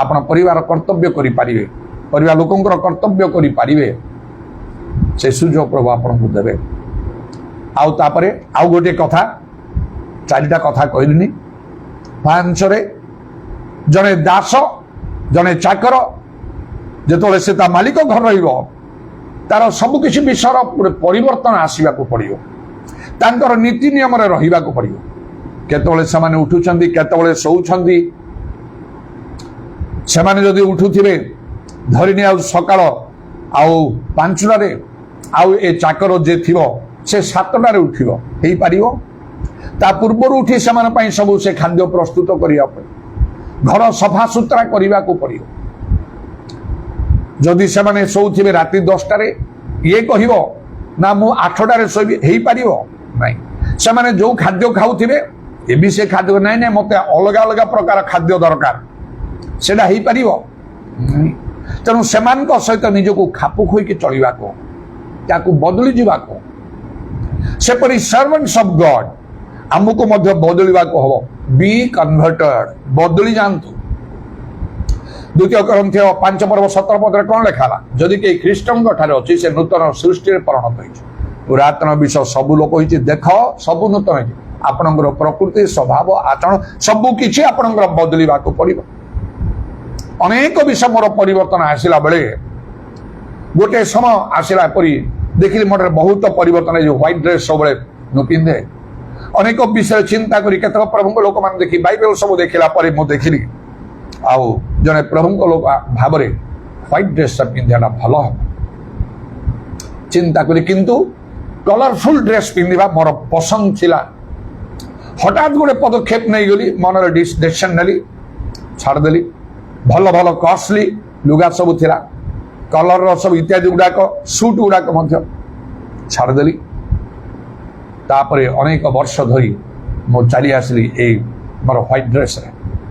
ଆପଣ ପରିବାର କର୍ତ୍ତବ୍ୟ କରିପାରିବେ, ପରିବାର ଲୋକଙ୍କର କର୍ତ୍ତବ୍ୟ କରିପାରିବେ, ସେ ସୁଯୋଗ ପ୍ରଭୁ ଆପଣଙ୍କୁ ଦେବେ। ଆଉ ତାପରେ ଆଉ ଗୋଟିଏ କଥା, 4ଟା କଥା କହିଲିନି। 5ରେ ଜଣେ ଦାସ, ଜଣେ ଚାକର ଯେତେବେଳେ ସେ ତା ମାଲିକ ଘର ରହିବ, ତାର ସବୁ କିଛି ବିଷୟର ପରିବର୍ତ୍ତନ ଆସିବାକୁ ପଡ଼ିବ। ତାଙ୍କର ନୀତି ନିୟମରେ ରହିବାକୁ ପଡ଼ିବ। କେତେବେଳେ ସେମାନେ ଉଠୁଛନ୍ତି, କେତେବେଳେ ଶୋଉଛନ୍ତି। ସେମାନେ ଯଦି ଉଠୁଥିବେ ଧରିନି ଆଉ ସକାଳ ଆଉ 5ଟାରେ, ଆଉ ଏ ଚାକର ଯେ ଥିବ ସେ 7ଟାରେ ଉଠିବ, ହେଇପାରିବ? ତା ପୂର୍ବରୁ ଉଠି ସେମାନଙ୍କ ପାଇଁ ସବୁ ସେ ଖାଦ୍ୟ ପ୍ରସ୍ତୁତ କରିବା ପାଇଁ, ଘର ସଫାସୁତୁରା କରିବାକୁ ପଡ଼ିବ। ଯଦି ସେମାନେ ଶୋଉଥିବେ ରାତି 10ଟାରେ, ଇଏ କହିବ ନା ମୁଁ 8ଟାରେ ଶୋଇବି, ହେଇପାରିବ ନାହିଁ। ସେମାନେ ଯୋଉ ଖାଦ୍ୟ ଖାଉଥିବେ ଏ ବି ସେ ଖାଦ୍ୟ ନାଇଁ ନାଇଁ ମତେ ଅଲଗା ଅଲଗା ପ୍ରକାର ଖାଦ୍ୟ ଦରକାର, ସେଟା ହେଇପାରିବ? ତେଣୁ ସେମାନଙ୍କ ସହିତ ନିଜକୁ ଖାପ ଖୁଆଇକି ଚଳିବାକୁ, ତାକୁ ବଦଳି ଯିବାକୁ, ସେପରି ସର୍ଭାଣ୍ଟସ୍ ଅଫ ଗଡ୍ ଆମକୁ ମଧ୍ୟ ବଦଳିବାକୁ ହବ। ବି କନଭର୍ଟେଡ୍, ବଦଳି ଯାଆନ୍ତୁ। 2 Corinthians 5 ପର୍ବ 17 ପଦରେ କଣ ଲେଖା ହେଲା? ଯଦି କେହି ଖ୍ରୀଷ୍ଟଙ୍କ ଠାରେ ଅଛି ସେ ନୂତନ ସୃଷ୍ଟିରେ ପରିଣତ ହୋଇଛି, पुरातन विषय सबू लोक देख सबू नूतन आपणकर प्रकृति स्वभाव आचरण सबू किछि आपणकर बदलिबा को पड़िबो। अनेक विषय मोर परिवर्तन आसिला बेले गोटे समय आसिला परी देखिली मोर बहुत परिवर्तन जो व्हाइट ड्रेस सब नु पिंधे अनेक विषय चिंता करी केतक प्रभु लोक मान देखी बाइबल सब देखिला परे मु देखिली आउ जने प्रभु लोक भाव रे व्हाइट ड्रेस पिंधाटा भल हम चिंता करी किंतु कलरफुल ड्रेस पिंधिबा मोर पसंद थिला। हठात गोटे पदक्षेप नहीं गली मन डिसीजन नेली छाड़देली भल भल कॉस्टली लुगा सब थिला कलर सब इत्यादि गुड़ाक सूट गुड़ाक छाड़देली तापरे अनेक वर्ष धरी मो चली आसली मोर व्हाइट ड्रेस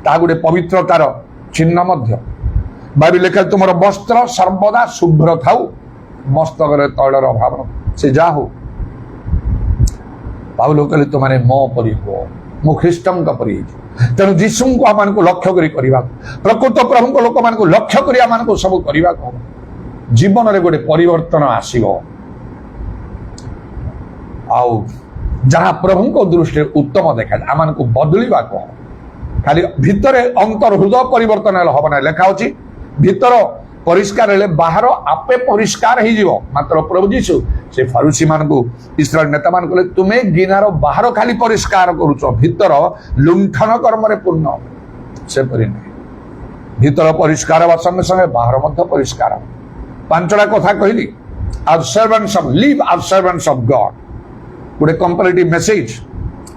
ता गोटे पवित्रतार चिन्ह मध्य बाइबल लेखा तुम वस्त्र सर्वदा शुभ्र थाउ मस्तक तैलर अभाव से जा हो पाउल कहले तुमने मो परी हो मो ख्रीष्टन परी तेणु जीशु को आम लक्ष्य करी प्रकृत प्रभु लोक मान लक्ष्य कर सब करने जीवन में गोटे परिवर्तन आसो आउ जहाँ प्रभु को दृष्टि उत्तम देखा आम को बदलवा कह खाली भितर अंतर हृदय परिवर्तन हम ना लेखा अच्छी भितर परिष्कार हेले बाहर आपे परिष्कार हो मात्र प्रभु जीशु से फरुसी मान को इस्राएल नेता मान कहले तुमे गिनार बाहर खाली परिष्कार करुच भितर लुंठन कर्म रे पूर्ण से परि नहीं भितर परिष्कार बा संगे संगे बाहर मध्य परिष्कार पांचटा कथा कहली as servants of live as servants of God गोटे कंपैरेटिव मेसेज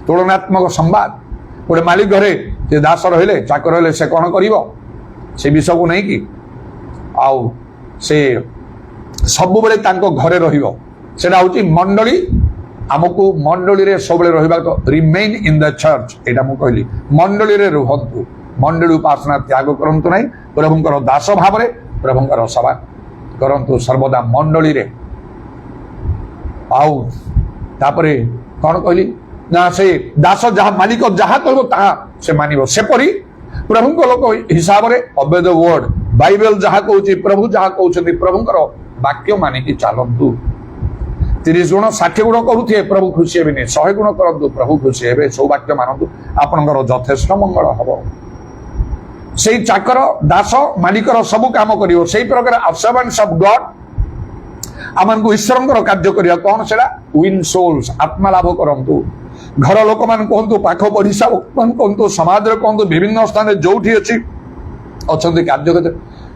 तुलनात्मक संवाद गोटे मालिक घरे जे दास रहिले चाकर रहिले से कौन करिवो से विषय को नहीं कि आउ से सब बेले तांको घरे रहिवो सेटा होची मंडली आमको मंडली रे सब बेले रहिबा तो रिमेन इन द चर्च एटा मु कहली मंडली रे रहंतु मंडली उपासना त्याग करंतु नहीं प्रभुंकर दास भाव रे प्रभुंकर सेवा करंतु सर्वदा मंडली रे आउ तापरे कौन कहली ना से दास जहाँ मालिक जहाँ कहबो ता से मानिबो से परी प्रभु को लोक हिसाब रे ऑब्य द वर्ड बाइबल जहाँ कहूँ प्रभु जहाँ कहते प्रभुंकर वाक्य मानिकी चलतु 30 गुण 60 गुण करुए प्रभु खुशी हे 100 गुण करूँ प्रभु खुशी हे सौभाग्य मानतु आपणकर यथेष्ट मंगल हम से चाकर दास मालिकर सब काम कर प्रकार सर्वेंट्स ऑफ गॉड आम ईश्वर कार्य करिया कौन से विन सोल्स आत्मा लाभ करंतु घर लोक मान कहतु पाख पड़िशा कहतु समाज कहतु विभिन्न स्थान जो अच्छी अच्छा कार्य करते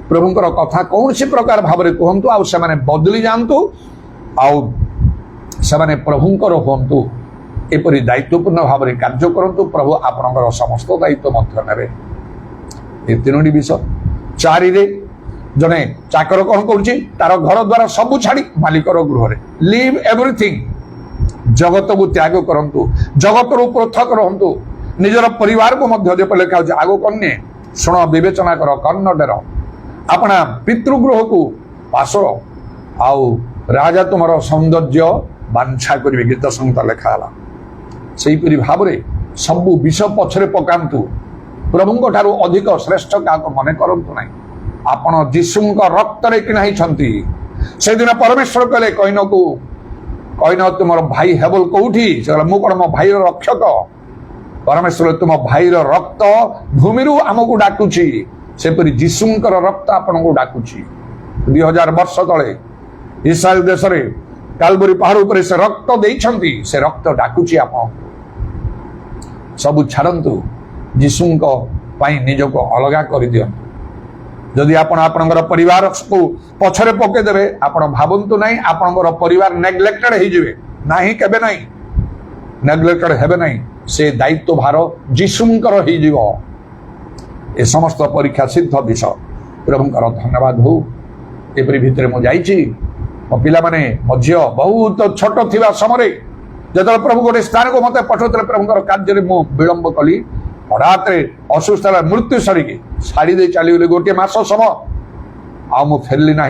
प्रभुंकर कथा कौन सी प्रकार भाव में कहतु आउ से बदली जातु आउ से प्रभुंकर हूँ एपरी दायित्वपूर्ण भाव में कार्य करंतु प्रभु आपणकर समस्त दायित्व ने ये 3टी विषय 4 जने चाकर कौन करुच्ची तार घर द्वारा सबू छाड़ी मालिकर गृह लिव एवरीथिंग जगत को त्याग करंतु जगत रु पृथक रहंतु निजर परिवार को मध्य लेखा आगो कन्ये शुण विवेचना कर कर्णडेर अपना पितृगृह को पासर आउ राजा तुम सौंदर्य बांछा करेंगे गीत संहिता लेखाला से भाव में सबू विष पछरे पकांतु प्रभु अधिक श्रेष्ठ क्या मन करंतु नहीं आपण जीशु रक्त रे किना से दिन परमेश्वर कहले कहीन को कहीन तुम भाई हेबल कौटी मु कौन मो भाई रक्षक परमेश्वर तुम भाई रक्त भूमि आमको डाकुची सेपरी जीशुंकर रक्त आपण को डाकुची 2000 वर्ष तले इस्राएल देश रे कालबरी पहाड़ ऊपर से रक्त देइछंती से रक्त डाकुची आप सब छाड़ंतु जीशुंक पाई निजको अलगा कर दियंतु जदि आपण आपणकर परिवार को पछरे पके देबे आपण भाबंतु नहीं आपणकर परिवार नेग्लेक्टेड हो जिवे नाही केबे नहीं नेग्लेक्टेड हेबे नहीं से दायित्व भार जीशुंकर हो जिवो ए समस्त परीक्षा सिद्ध विषय प्रभुंकर धन्यवाद हो एपरी भितर मु जाईची मो पिला माने मो झियो बहुत छोट थिबा समय जदि प्रभु गोटे स्थान को मते पठौतले प्रभुंकर कार्य मु विलंब कली हठात असुस्थ मृत्यु सरिकी साड़ी दे चली गोटे मास समय आ मु फेरली ना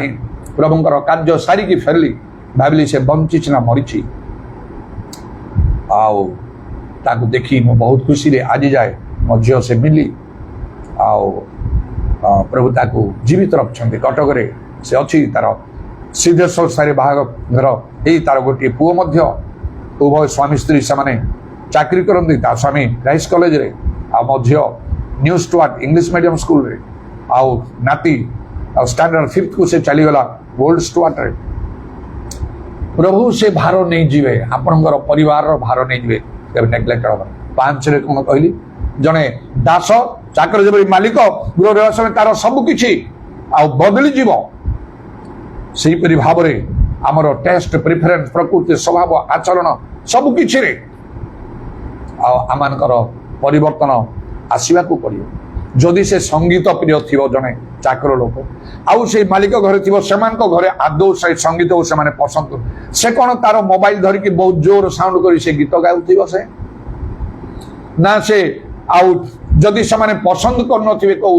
प्रभुंकर कार्य सारिकी फेरली भाविली से बंची ना मरीची आउ ताकू देखी मु बहुत खुशी रे आज जाए मो झियो से मिली आउ प्रभु ताकू जीवित रखछन्ते कटक रे से अच्छी तार ସିଦ୍ଧେଶ୍ୱର ସାହିରେ ବାହାଘର ଏଇ ତାର ଗୋଟିଏ ପୁଅ ମଧ୍ୟ, ଉଭୟ ସ୍ୱାମୀ ସ୍ତ୍ରୀ ସେମାନେ ଚାକିରି କରନ୍ତି। ତା ସ୍ୱାମୀ ରାଇସ୍ କଲେଜରେ, ଆଉ ମୋ ଝିଅ ନ୍ୟୁ ଷ୍ଟୁଆର୍ଟ ଇଂଲିଶ ମିଡ଼ିୟମ ସ୍କୁଲରେ, ଆଉ ନାତି ଆଉ ଷ୍ଟାଣ୍ଡାର୍ଡ 5th ସେ ଚାଲିଗଲା ଓଲ୍ଡ ଷ୍ଟୁଆର୍ଟରେ। ପ୍ରଭୁ ସେ ଭାର ନେଇଯିବେ, ଆପଣଙ୍କର ପରିବାରର ଭାର ନେଇଯିବେ, କେବେ ନେଗ୍ଲେକ୍ଟ ହବ। 5ରେ କ'ଣ କହିଲି, ଜଣେ ଦାସ ଚାକର ଯେପରି ମାଲିକ ଗୃହ ରହିବା ସମୟ ତାର ସବୁ କିଛି ଆଉ ବଦଳିଯିବ, ସେହିପରି ଭାବରେ ଆମର ଟେଷ୍ଟ ପ୍ରିଫରେନ୍ସ ପ୍ରକୃତି ସ୍ୱଭାବ ଆଚରଣ ସବୁ କିଛିରେ ଆଉ ଆମମାନଙ୍କର ପରିବର୍ତ୍ତନ ଆସିବାକୁ ପଡ଼ିବ। ଯଦି ସେ ସଙ୍ଗୀତ ପ୍ରିୟ ଥିବ ଜଣେ ଚାକର ଲୋକ, ଆଉ ସେଇ ମାଲିକ ଘରେ ଥିବ, ସେମାନଙ୍କ ଘରେ ଆଦୌ ସେ ସଙ୍ଗୀତକୁ ସେମାନେ ପସନ୍ଦ କରୁ, ସେ କ'ଣ ତାର ମୋବାଇଲ ଧରିକି ବହୁତ ଜୋର ସାଉଣ୍ଡ କରି ସେ ଗୀତ ଗାଉଥିବ? ସେ ନା, ସେ ଆଉ ଯଦି ସେମାନେ ପସନ୍ଦ କରୁନଥିବେ କୋଉ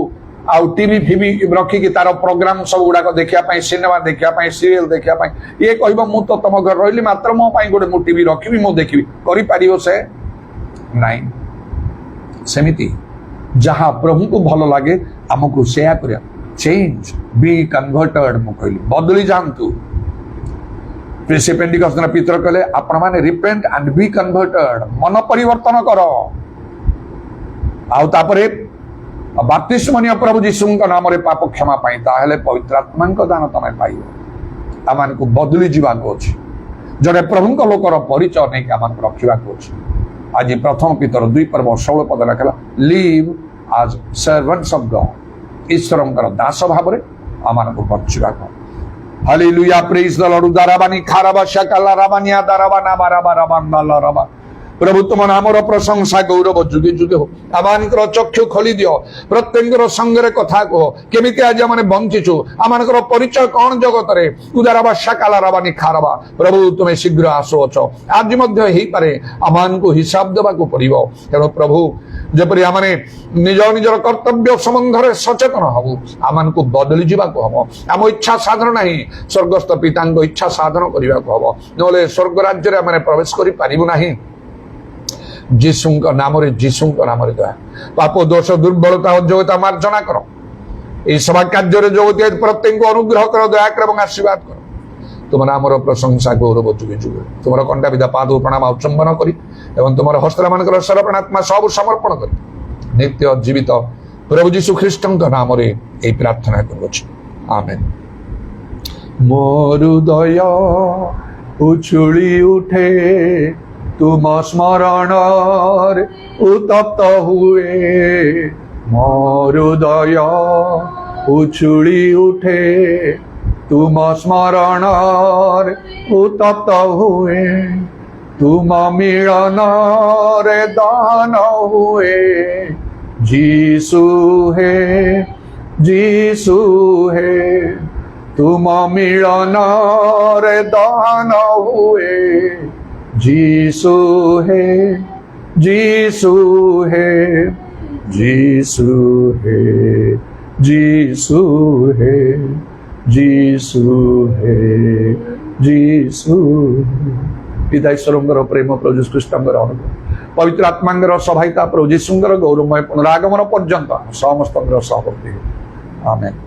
ଆଉ ଟିଭି ଫିଭି ରଖିକି ତାର ପ୍ରୋଗ୍ରାମ ସବୁ ଗୁଡାକ ଦେଖିବା ପାଇଁ, ସିନେମା ଦେଖିବା ପାଇଁ, ସିରିଏଲ ଦେଖିବା ପାଇଁ, ଇଏ କହିବ ମୁଁ ତ ତମ ଘରେ ରହିଲି ମାତ୍ର ମୋ ପାଇଁ ଗୋଟେ ମୁଁ ଟିଭି ରଖିବି, ମୁଁ ଦେଖିବି, କରିପାରିବ ସେ? ନାଇଁ। ସେମିତି ଯାହା ପ୍ରଭୁଙ୍କୁ ଭଲ ଲାଗେ ଆମକୁ ସେୟା କରିବା। ଚେଞ୍ଜ, ବି କନଭର୍ଟେଡ, ମୁଁ କହିଲି ବଦଳି ଯାଆନ୍ତୁ। ସେ ପେଣ୍ଟିକଷ୍ଟ ଦିନ ପିତର କହିଲେ ଆପଣମାନେ ରିପେଣ୍ଟ ଆଣ୍ଡ ବି କନଭର୍ଟେଡ, ମନ ପରିବର୍ତ୍ତନ କର। ଆଉ ତାପରେ ବାପ୍ତିସ୍ମ ନିଅ ପ୍ରଭୁ ଯୀଶୁଙ୍କ ନାମରେ ପାପ କ୍ଷମା ପାଇଁ, ତାହେଲେ ପବିତ୍ର ଆତ୍ମାଙ୍କ ଦାନ ତମେ ପାଇବ। ଆମମାନଙ୍କୁ ବଦଳି ଯିବାକୁ ଅଛି, ଜଣେ ପ୍ରଭୁଙ୍କ ଲୋକର ପରିଚୟ ନେଇକି ଆମମାନଙ୍କୁ ରଖିବାକୁ ଅଛି। ଆଜି ପ୍ରଥମ ପିତର 2:16 ଲେଖିଲା, ଲିଭ୍ ଆଜ୍ ସର୍ଭାଣ୍ଟସ୍ ଅଫ୍ ଗଡ୍, ଈଶ୍ୱରଙ୍କର ଦାସ ଭାବରେ ଆମମାନଙ୍କୁ ବଞ୍ଚିବାକୁ। ହାଲେଲୁୟା, ପ୍ରେଜ୍ ଦ ଲର୍ଡ। ଦାରାବାନି ଖାରାବା শাকালা রাবানিয়া দারাবানা বারাবা রাবান্দালা রাবা। প্রভু তোমার নামর প্রশংসা গৌরব যুগে যুগে হোক। আমানଙ୍କର ଚକ୍ଷୁ ଖୋଲି ଦିଅ, ପ୍ରତ୍ୟେକଙ୍କର ସଙ୍ଗରେ କଥା କୁହ, କେମିତି ଆଜି ଆମେ ବଞ୍ଚିଛୁ, ଆମମାନଙ୍କର ପରିଚୟ କ'ଣ ଜଗତରେ। ଉଦାରାବା শাকালা ରାବାନି ଖାରାବା। ପ୍ରଭୁ ତୁମେ ଶୀଘ୍ର ଆସୁଅଛ, ଆଜି ମଧ୍ୟ ହେଇପାରେ ଆମମାନଙ୍କୁ ହିସାବ ଦେବାକୁ ପଡ଼ିବ। ତେଣୁ ପ୍ରଭୁ ଯେପରି ଆମେ ନିଜ ନିଜର କର୍ତ୍ତବ୍ୟ ସମ୍ବନ୍ଧରେ ସଚେତନ ହବୁ, ଆମମାନଙ୍କୁ ବଦଳି ଯିବାକୁ ହବ। ଆମ ଇଚ୍ଛା ସାଧନ ନାହିଁ, ସ୍ୱର୍ଗସ୍ଥ ପିତାଙ୍କ ଇଚ୍ଛା ସାଧନ କରିବାକୁ ହବ, ନହେଲେ ସ୍ୱର୍ଗ ରାଜ୍ୟରେ ଆମେ ପ୍ରବେଶ କରିପାରିବୁ ନାହିଁ। ଯୀଶୁଙ୍କ ନାମରେ ଦୟା, ପାପ ଦୋଷ ଦୁର୍ବଳତା ଅଯୋଗ୍ୟତା ମାର୍ଜନା କର। এই সভা କାର୍ଯ୍ୟରେ ଯୋଗ ଦିଆ ପ୍ରତ୍ୟେକଙ୍କୁ ଅନୁଗ୍ରହ କର, ଦୟା କର ଏବଂ ଆଶୀର୍ବାଦ କର। ତୁମ ନାମର ପ୍ରଶଂସା ଗୌରବ ଯୁଗେ ଯୁଗେ। ତୁମର କଣ୍ଟା ବିଧା ପାଦ ପ୍ରଣାମ ଚୁମ୍ବନ କରି ଏବଂ ତୁମର ହସ୍ତମାନଙ୍କର ସରପଣାତ୍ମା ସବୁ ସମର୍ପଣ କରି ନିତ୍ୟ ଜୀବିତ ପ୍ରଭୁ ଯୀଶୁ ଖ୍ରୀଷ୍ଟଙ୍କ ନାମରେ ଏହି ପ୍ରାର୍ଥନା କରୁଅଛି, ଆମେନ୍। ମୋର ହୃଦୟ ଉଛୁଳି ଉଠେ ତୁମ ସ୍ମରଣରେ ଉତ୍ତପ୍ତ ହୁଏ, ମୋର ହୃଦୟ ଉଛୁଳି ଉଠେ ତୁମ ସ୍ମରଣରେ ଉତ୍ତପ୍ତ ହୁଏ, ତୁମ ମିଳନରେ ଦାନ ହୁଏ। ଯୀଶୁ ହେ ତୁମ ମିଳନରେ ଦାନ ହୁଏ। ଯୀଶୁ ହେ ଯୀଶୁ ହେ ଯୀଶୁ ହେ ଯୀଶୁ ହେ ଯୀଶୁ ହେ ଯୀଶୁ। ପିତା ଈଶ୍ୱରଙ୍କର ପ୍ରେମ, ପ୍ରଭୁ ଯୀଶୁ ଖ୍ରୀଷ୍ଟଙ୍କର ଅନୁଗ୍ରହ, ପବିତ୍ର ଆତ୍ମାଙ୍କର ସହାୟତା, ପ୍ରଭୁ ଯୀଶୁଙ୍କର ଗୌରବମୟ ପୁନରାଗମନ ପର୍ଯ୍ୟନ୍ତ ସମସ୍ତଙ୍କର ସହବର୍ତ୍ତୀ। ଆମେନ୍।